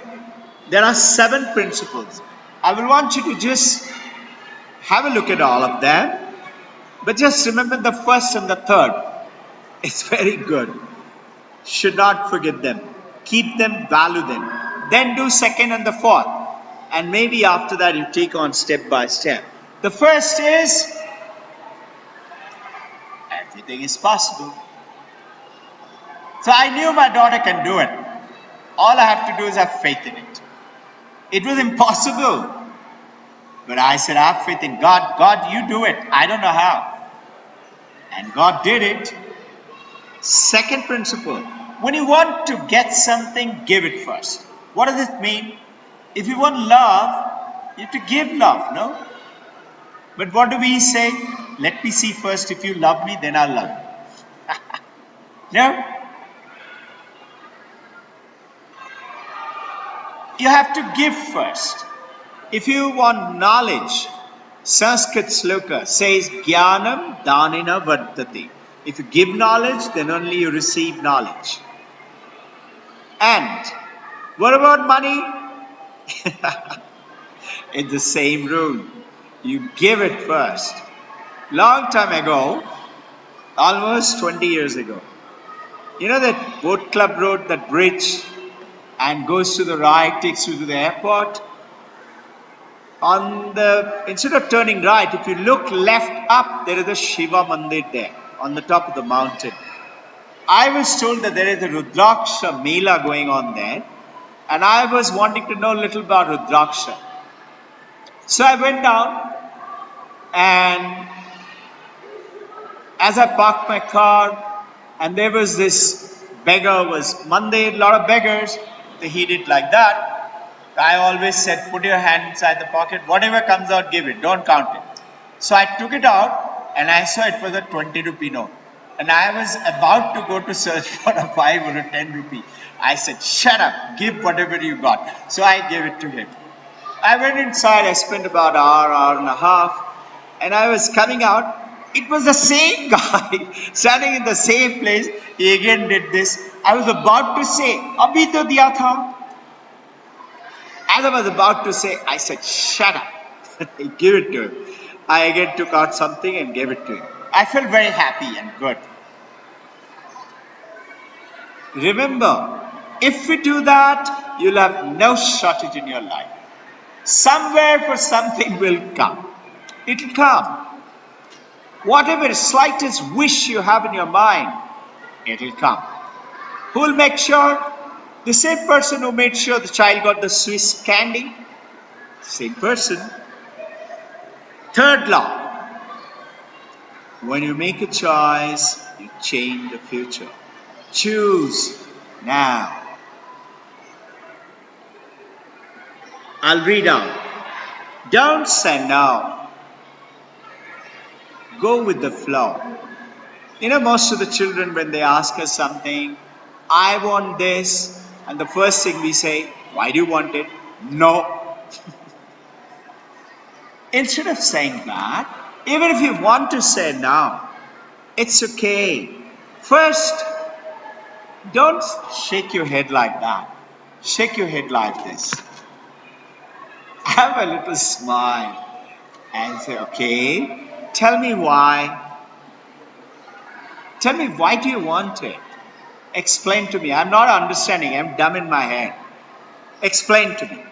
there are 7 principles. I will want you to just have a look at all of them, but just remember the first and the third. It's very good. Should not forget them. Keep them, value them. Then do second and the fourth. And maybe after that you take on step by step. The first is everything is possible. So I knew my daughter can do it. All I have to do is have faith in it. It was impossible. But I said, I have faith in God. God, you do it. I don't know how. And God did it. Second principle. When you want to get something, give it first. What does it mean? If you want love, you have to give love, no? But what do we say? Let me see first. If you love me, then I'll love you. No? You have to give first. If you want knowledge, Sanskrit sloka says, Jnanam Danina Vardhati. If you give knowledge, then only you receive knowledge. And what about money? It's the same rule. You give it first. Long time ago, almost 20 years ago, you know that boat club road, that bridge, and goes to the right, takes you to the airport? Instead of turning right, if you look left up, there is a Shiva Mandir there, on the top of the mountain. I was told that there is a Rudraksha Mela going on there, and I was wanting to know a little about Rudraksha. So I went down, and as I parked my car, and there was this beggar, was Mandir, a lot of beggars, they hid it like that. I always said, put your hand inside the pocket, whatever comes out, give it, don't count it. So I took it out, and I saw it was a 20 rupee note. And I was about to go to search for a 5 or a 10 rupee. I said, shut up, give whatever you got. So I gave it to him. I went inside, I spent about an hour and a half, and I was coming out. It was the same guy, standing in the same place. He again did this. I was about to say, Abhi to diya tha. As I was about to say, I said, shut up. Give it to him. I again took out something and gave it to him. I felt very happy and good. Remember, if we do that, you'll have no shortage in your life. Somewhere for something will come. It'll come. Whatever slightest wish you have in your mind, it'll come. Who will make sure? The same person who made sure the child got the Swiss candy. Same person. Third law. When you make a choice, you change the future. Choose now. I'll read out. Don't say no. Go with the flow. You know, most of the children, when they ask us something, I want this, and the first thing we say, why do you want it? No. Instead of saying that, even if you want to say no, it's okay. First, don't shake your head like that. Shake your head like this. Have a little smile and say, okay, tell me why. Tell me, why do you want it? Explain to me. I'm not understanding. I'm dumb in my head. Explain to me.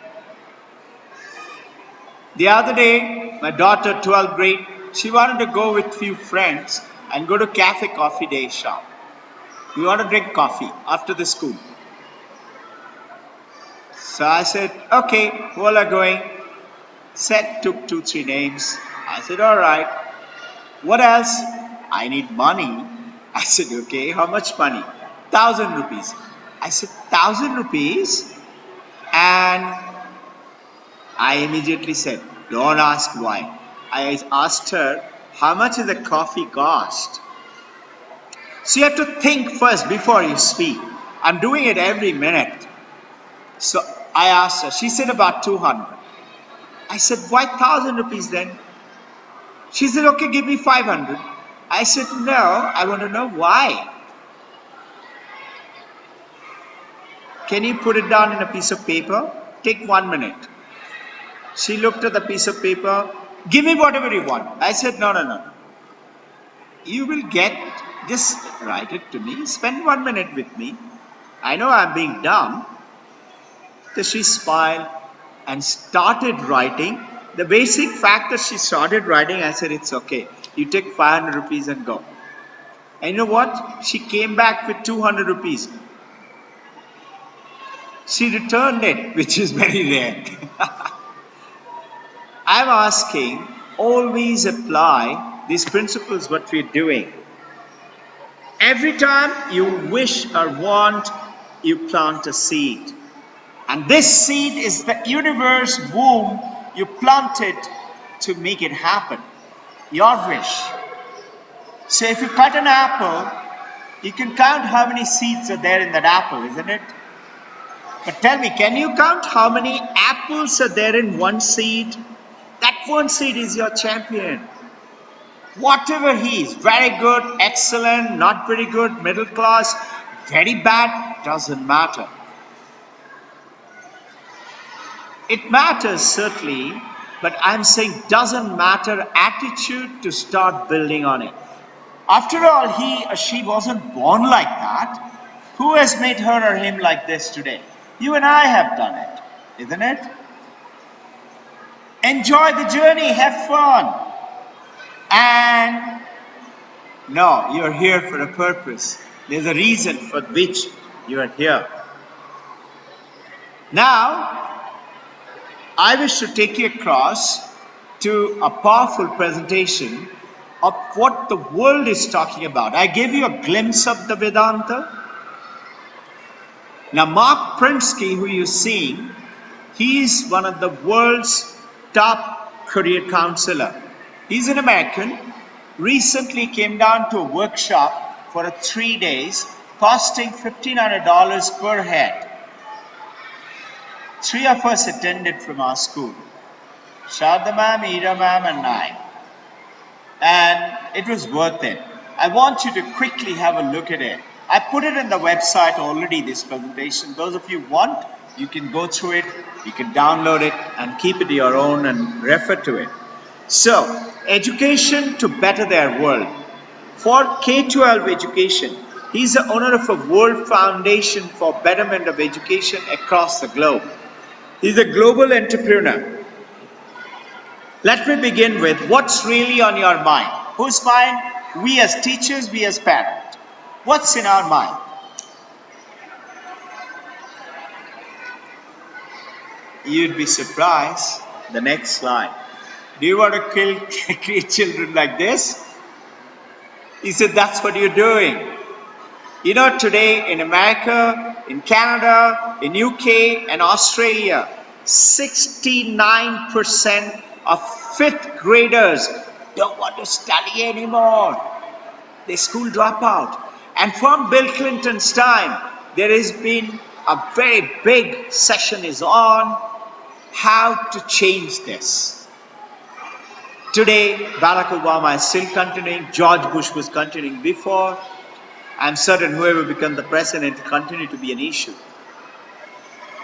The other day, my daughter, 12th grade, she wanted to go with few friends and go to cafe coffee day shop. We want to drink coffee after the school. So I said, okay, who are going? Said, took 2-3 names. I said, all right. What else? I need money. I said, okay, how much money? 1,000 rupees. I said, 1,000 rupees? And I immediately said, don't ask why. I asked her, how much is the coffee cost? So you have to think first before you speak. I'm doing it every minute. So I asked her, she said about 200. I said, why 1,000 rupees then? She said, okay, give me 500. I said, no, I want to know why. Can you put it down in a piece of paper? Take 1 minute. She looked at the piece of paper. Give me whatever you want. I said, no, no, no. You will get, just write it to me. Spend 1 minute with me. I know I'm being dumb. So she smiled and started writing. The basic fact that she started writing, I said, it's okay. You take 500 rupees and go. And you know what? She came back with 200 rupees. She returned it, which is very rare. I'm asking, always apply these principles what we're doing. Every time you wish or want, you plant a seed. And this seed is the universe womb you planted to make it happen. Your wish. So if you cut an apple, you can count how many seeds are there in that apple, isn't it? But tell me, can you count how many apples are there in one seed? That one seed is your champion. Whatever he is, very good, excellent, not very good, middle class, very bad, doesn't matter. It matters certainly, but I'm saying doesn't matter attitude to start building on it. After all, he or she wasn't born like that. Who has made her or him like this today? You and I have done it, isn't it? Enjoy the journey, have fun. And no, you're here for a purpose. There's a reason for which you are here. Now, I wish to take you across to a powerful presentation of what the world is talking about. I gave you a glimpse of the Vedanta. Now, Mark Prensky, who you're seeing, he is one of the world's top career counselor. He's an American, recently came down to a workshop for 3 days, costing $1,500 per head. 3 of us attended from our school, Shada ma'am, Ira ma'am and I. And it was worth it. I want you to quickly have a look at it. I put it in the website already, this presentation. Those of you want, you can go through it, you can download it and keep it your own and refer to it. So, education to better their world. For K-12 education, he's the owner of a World Foundation for Betterment of Education across the globe. He's a global entrepreneur. Let me begin with what's really on your mind. Whose mind? We as teachers, we as parents. What's in our mind? You'd be surprised. The next slide. Do you want to create children like this? He said, that's what you're doing. You know, today in America, in Canada, in UK and Australia, 69% of 5th graders don't want to study anymore. They school dropout. And from Bill Clinton's time, there has been a very big session is on how to change this. Today, Barack Obama is still continuing. George Bush was continuing before. I'm certain whoever becomes the president will continue to be an issue.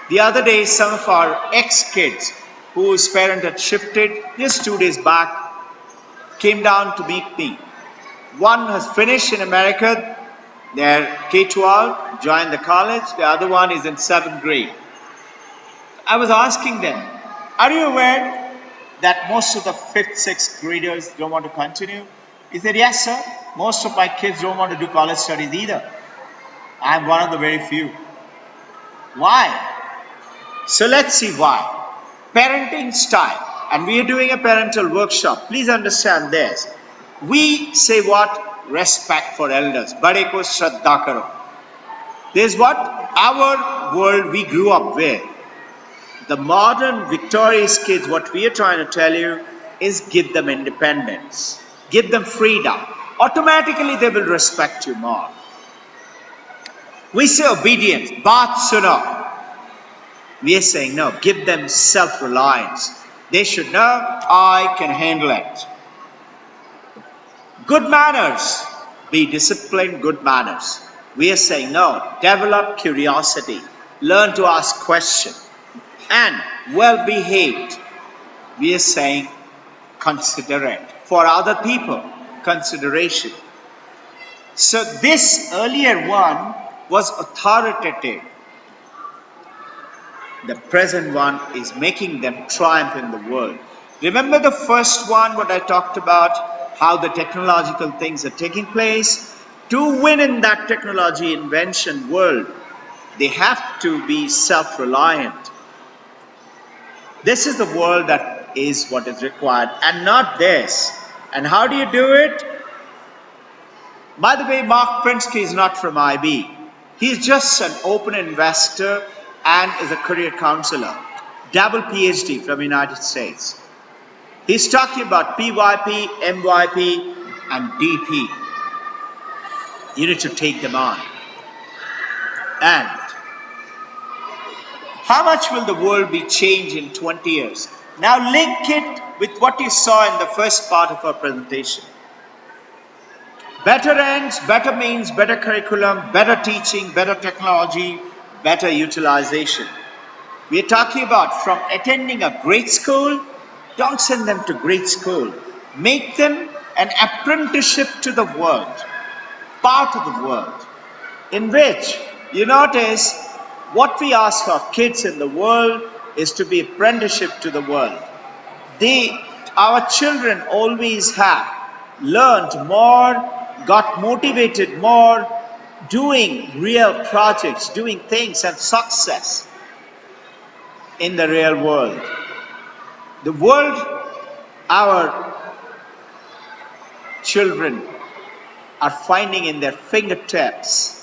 The other day, some of our ex-kids whose parent had shifted just 2 days back came down to meet me. One has finished in America, their K-12, joined the college. The other one is in 7th grade. I was asking them, are you aware that most of the 5th, 6th graders don't want to continue? He said, yes, sir. Most of my kids don't want to do college studies either. I'm one of the very few. Why? So let's see why. Parenting style. And we are doing a parental workshop. Please understand this. We say what? Respect for elders. Bade ko shraddha karo. There's what? Our world we grew up with. The modern victorious kids, what we are trying to tell you is give them independence. Give them freedom. Automatically they will respect you more. We say obedience. Baat suno. We are saying no. Give them self-reliance. They should know I can handle it. Good manners. Be disciplined, good manners. We are saying no. Develop curiosity.
learn to ask questions, and well behaved, we are saying considerate. For other people, consideration. So this earlier one was authoritative. The present one is making them triumph in the world. Remember the first one, what I talked about, how the technological things are taking place? To win in that technology invention world, they have to be self-reliant. This is the world that is what is required, and not this. And how do you do it? By the way, Mark Prensky is not from IB. He's just an open investor and is a career counselor. Double PhD from the United States. He's talking about PYP, MYP, and DP. You need to take them on. And how much will the world be changed in 20 years? Now link it with what you saw in the first part of our presentation. Better ends, better means, better curriculum, better teaching, better technology, better utilization. We are talking about from attending a great school, don't send them to great school. Make them an apprenticeship to the world, part of the world, in which you notice what we ask our kids in the world is to be apprenticeship to the world. Our children always have learned more, got motivated more, doing real projects, doing things and success in the real world. The world our children are finding in their fingertips.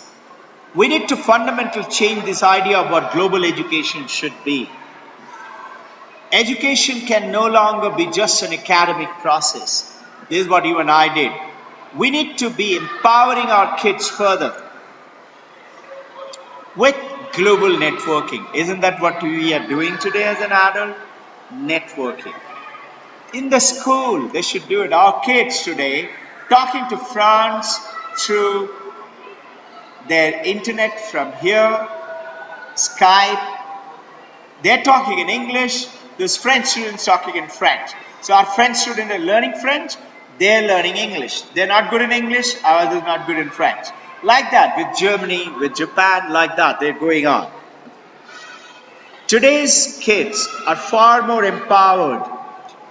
We need to fundamentally change this idea of what global education should be. Education can no longer be just an academic process. This is what you and I did. We need to be empowering our kids further with global networking. Isn't that what we are doing today as an adult? Networking. In the school, they should do it. Our kids today, talking to France through their internet from here, Skype. They're talking in English. There's French students talking in French. So our French students are learning French. They're learning English. They're not good in English. Ours is not good in French. Like that with Germany, with Japan, like that. They're going on. Today's kids are far more empowered.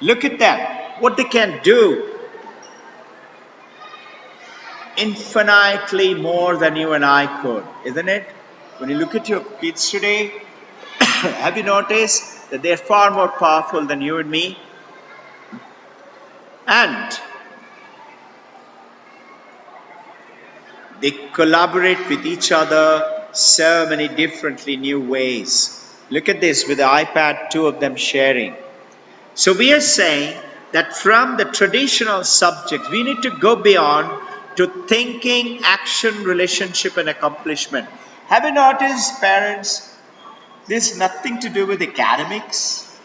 Look at them, what they can do. Infinitely more than you and I could, isn't it? When you look at your kids today, have you noticed that they're far more powerful than you and me? And they collaborate with each other so many differently new ways. Look at this with the iPad, two of them sharing. So we are saying that from the traditional subject, we need to go beyond to thinking, action, relationship, and accomplishment. Have you noticed, parents, this is nothing to do with academics.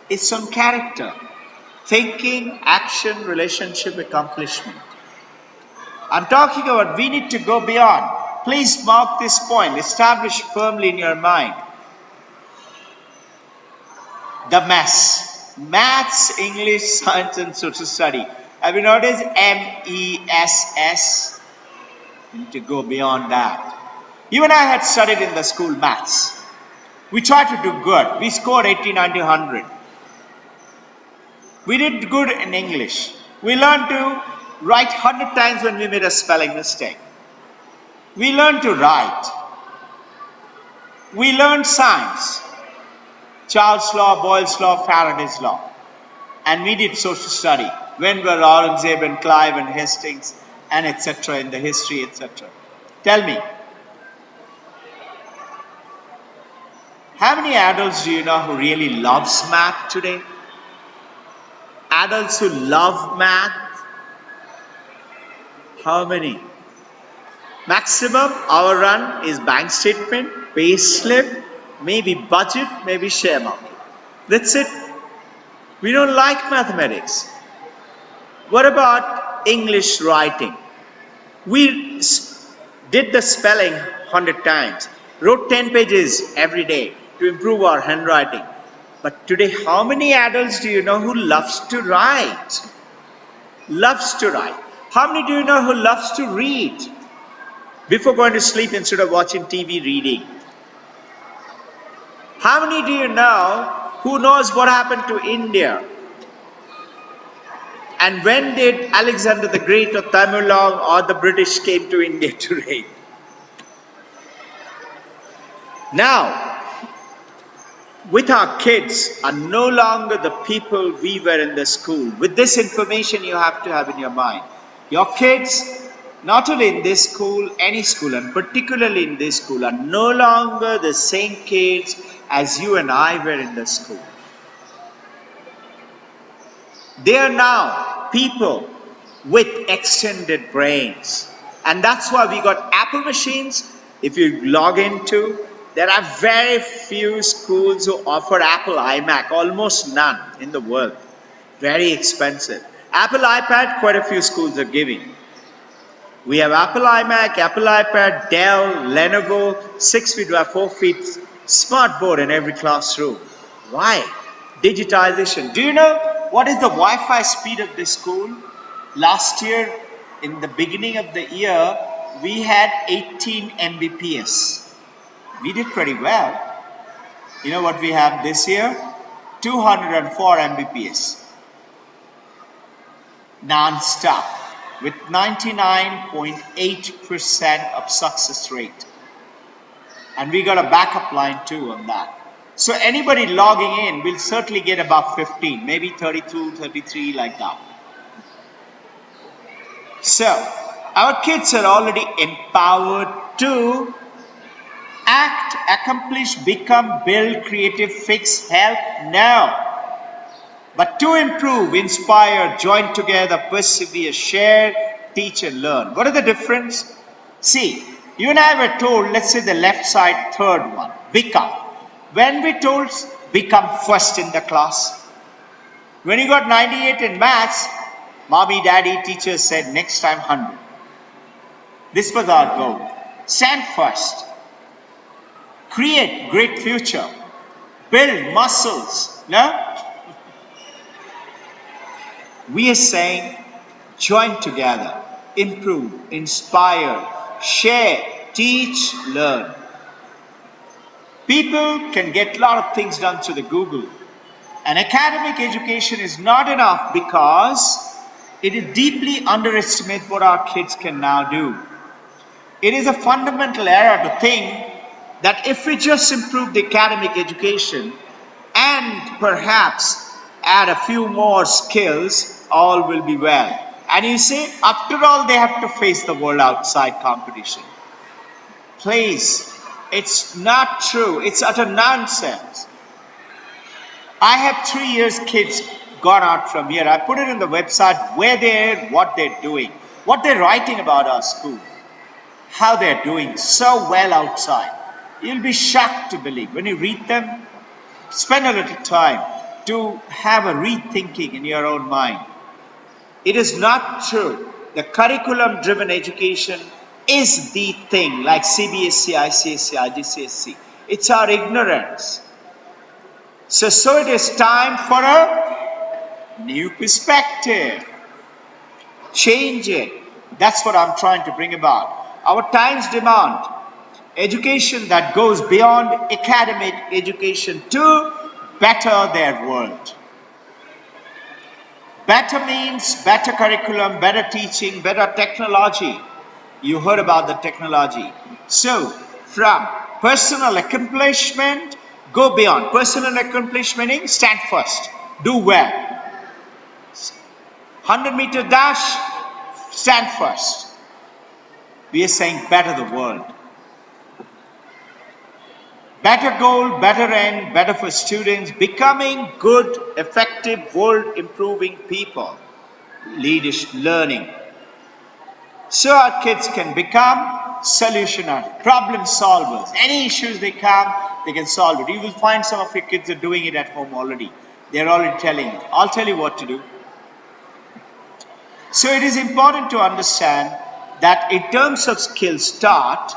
It's on character. Thinking, action, relationship, accomplishment. I'm talking about we need to go beyond. Please mark this point, establish firmly in your mind. The mess. Maths, English, Science and Social Study. Have you noticed MESS? We need to go beyond that. You and I had studied in the school maths. We tried to do good. We scored 80, 90, 100. We did good in English. We learned to write 100 times when we made a spelling mistake. We learned to write. We learned science. Charles' law, Boyle's law, Faraday's law. And we did social study. When were Aurangzeb and Clive and Hastings and etc. in the history, etc. Tell me, how many adults do you know who really loves math today? Adults who love math? How many? Maximum our run is bank statement, pay slip, maybe budget, maybe share market. That's it. We don't like mathematics. What about English writing? We did the spelling 100 times. wrote 10 pages every day to improve our handwriting. But today, how many adults do you know who loves to write? Loves to write. How many do you know who loves to read? Before going to sleep instead of watching TV, reading. How many do you know who knows what happened to India? And when did Alexander the Great or Tamilong or the British came to India to reign? Now, with our kids are no longer the people we were in the school. With this information you have to have in your mind. Your kids, not only in this school, any school, and particularly in this school, are no longer the same kids as you and I were in the school. They are now people with extended brains. And that's why we got Apple machines. If you log into, there are very few schools who offer Apple iMac, almost none in the world. Very expensive. Apple iPad, quite a few schools are giving. We have Apple iMac, Apple iPad, Dell, Lenovo, 6 feet by 4 feet smart board in every classroom. Why? Digitization. Do you know what is the Wi-Fi speed of this school? Last year, in the beginning of the year, we had 18 Mbps. We did pretty well. You know what we have this year? 204 Mbps. Non-stop with 99.8% of success rate. And we got a backup line too on that. So anybody logging in will certainly get about 15, maybe 32, 33 like that. So our kids are already empowered to act, accomplish, become, build, creative, fix, help, now. But to improve, inspire, join together, persevere, share, teach and learn. What is the difference? See, you and I were told, let's say the left side, third one, become. When we told become first in the class, when you got 98 in maths, mommy, daddy, teachers said next time 100. This was our goal. Stand first. Create great future. Build muscles. No? We are saying join together, improve, inspire, share, teach, learn. People can get a lot of things done through the Google. And academic education is not enough because it is deeply underestimated what our kids can now do. It is a fundamental error to think that if we just improve the academic education and perhaps add a few more skills, all will be well. And you say, after all, they have to face the world outside competition. Please, it's not true. It's utter nonsense. I have 3 years kids gone out from here. I put it on the website where they're, what they're doing, what they're writing about our school, how they're doing so well outside. You'll be shocked to believe. When you read them, spend a little time to have a rethinking in your own mind. It is not true. The curriculum-driven education is the thing, like CBSE, ICSE, IGCSE. It's our ignorance. So it is time for a new perspective. Change it. That's what I'm trying to bring about. Our times demand education that goes beyond academic education to better their world. Better means better curriculum, better teaching, better technology. You heard about the technology. So, from personal accomplishment, go beyond. Personal accomplishment meaning stand first. Do well. 100-meter dash, stand first. We are saying better the world. Better goal, better end, better for students, becoming good, effective, world-improving people. Leadership, learning. So our kids can become solutioners, problem solvers. Any issues they come, they can solve it. You will find some of your kids are doing it at home already. They're already telling you. I'll tell you what to do. So it is important to understand that in terms of skill start,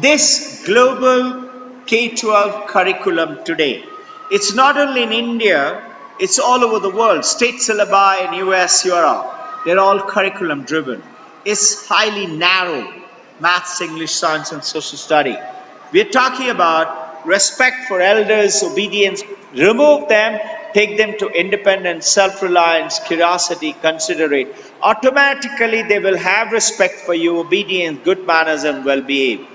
This global K-12 curriculum today, it's not only in India, it's all over the world. State syllabi in US, Europe, they're all curriculum driven. It's highly narrow, maths, English, science, and social study. We're talking about respect for elders, obedience, remove them, take them to independence, self-reliance, curiosity, considerate. Automatically, they will have respect for you, obedience, good manners, and well-behaved.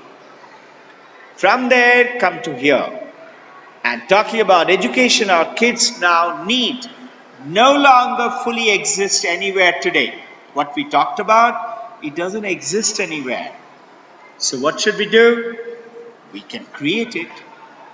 From there, come to here. And talking about education, our kids now need no longer fully exist anywhere today. What we talked about, it doesn't exist anywhere. So what should we do? We can create it.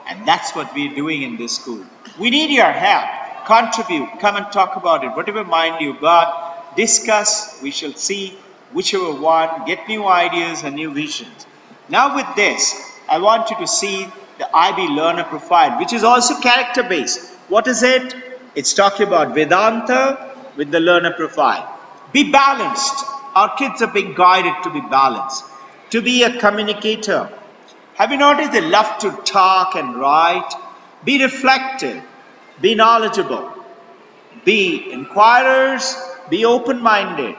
And that's what we're doing in this school. We need your help. Contribute. Come and talk about it. Whatever mind you got, discuss. We shall see whichever one. Get new ideas and new visions. Now with this, I want you to see the IB learner profile, which is also character based. What is it? It's talking about Vedanta with the learner profile. Be balanced. Our kids are being guided to be balanced, to be a communicator. Have you noticed they love to talk and write? Be reflective, be knowledgeable, be inquirers, be open-minded,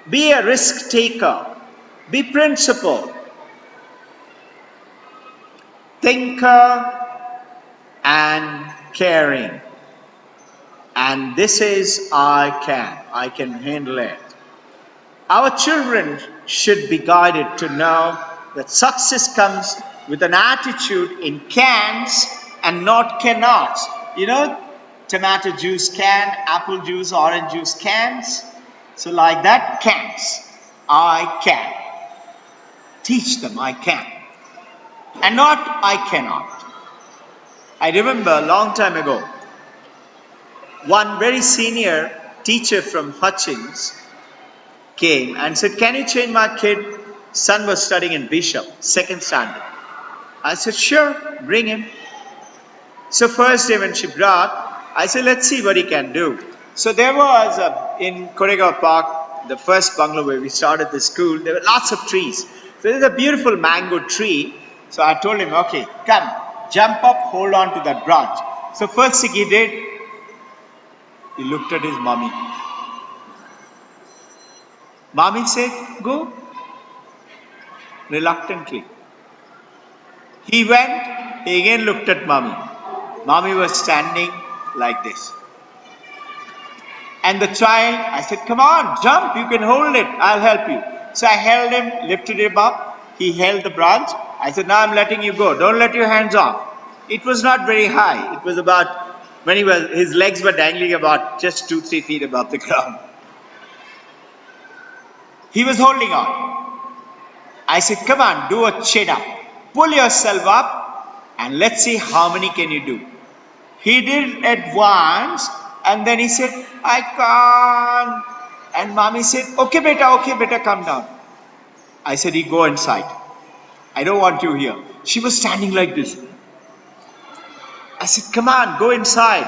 be a risk taker, be principled, thinker and caring. And this is I can handle it. Our children should be guided to know that success comes with an attitude in cans and not cannots. You know, tomato juice can, apple juice, orange juice cans. So like that, cans. I can. Teach them I can. And not I cannot. I remember a long time ago, one very senior teacher from Hutchins came and said, "Can you change my kid?" Son was studying in Bishop, 2nd standard. I said, "Sure, bring him." So first day when she brought, I said, "Let's see what he can do." So there was, in Koregaon Park, the first bungalow where we started the school, there were lots of trees. So there's a beautiful mango tree. So I told him, "Okay, come, jump up, hold on to that branch." So first thing he did, he looked at his mommy. Mommy said, "Go." Reluctantly. He went, he again looked at mommy. Mommy was standing like this. And the child, I said, "Come on, jump, you can hold it, I'll help you." So I held him, lifted him up, he held the branch. I said, "Now I'm letting you go, don't let your hands off." It was not very high, it was about, when his legs were dangling about just 2-3 feet above the ground. He was holding on. I said, "Come on, do a chin up. Pull yourself up and let's see how many can you do." He did it once and then he said, "I can't." And mommy said, okay beta, come down." I said, "You go inside. I don't want you here." She was standing like this. I said, "Come on, go inside."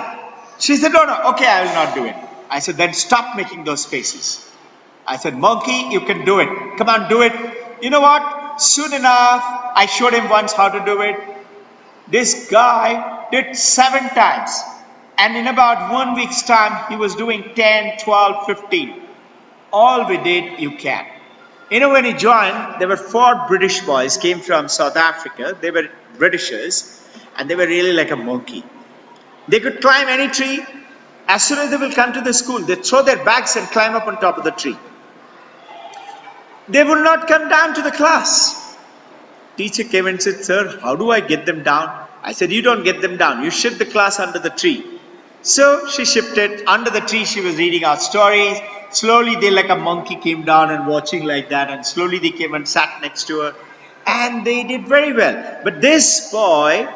She said, "No, okay, I will not do it." I said, "Then stop making those faces." I said, "Monkey, you can do it. Come on, do it." You know what? Soon enough, I showed him once how to do it. This guy did 7 times. And in about 1 week's time, he was doing 10, 12, 15. All we did, you can. You know, when he joined, there were 4 British boys, came from South Africa. They were Britishers, and they were really like a monkey. They could climb any tree. As soon as they will come to the school, they throw their bags and climb up on top of the tree. They will not come down to the class. Teacher came and said, "Sir, how do I get them down?" I said, "You don't get them down. You shift the class under the tree." So she shifted. Under the tree, she was reading our stories. Slowly, they like a monkey came down and watching like that. And slowly, they came and sat next to her. And they did very well. But this boy,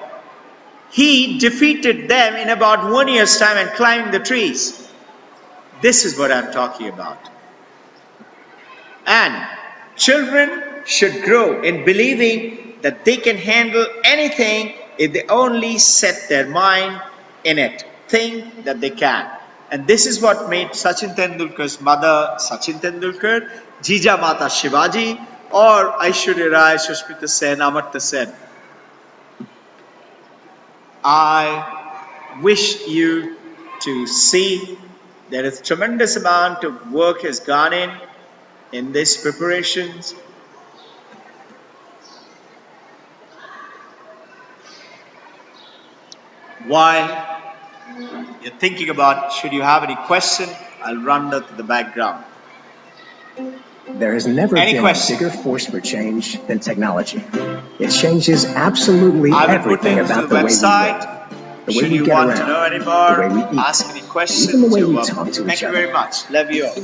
he defeated them in about 1 year's time and climbing the trees. This is what I'm talking about. And children should grow in believing that they can handle anything if they only set their mind in it. Think that they can. And this is what made Sachin Tendulkar's mother Sachin Tendulkar, Jija Mata Shivaji, or Aishwarya Rai, Sushmita Sen, Amartya Sen. I wish you to see there is tremendous amount of work has gone in these preparations. While you're thinking about should you have any question, I'll run that to the background.
There has never
Any
been
question?
a bigger force for change than technology. It changes absolutely
I will put
everything
links to
about
the
the way we
website.
live, the way
Should
we
you
get
want
around,
to know any
the
more,
way we eat,
ask any questions,
even the way
you're
we
welcome.
talk to
Thank
each
you
other.
very much. Love you all.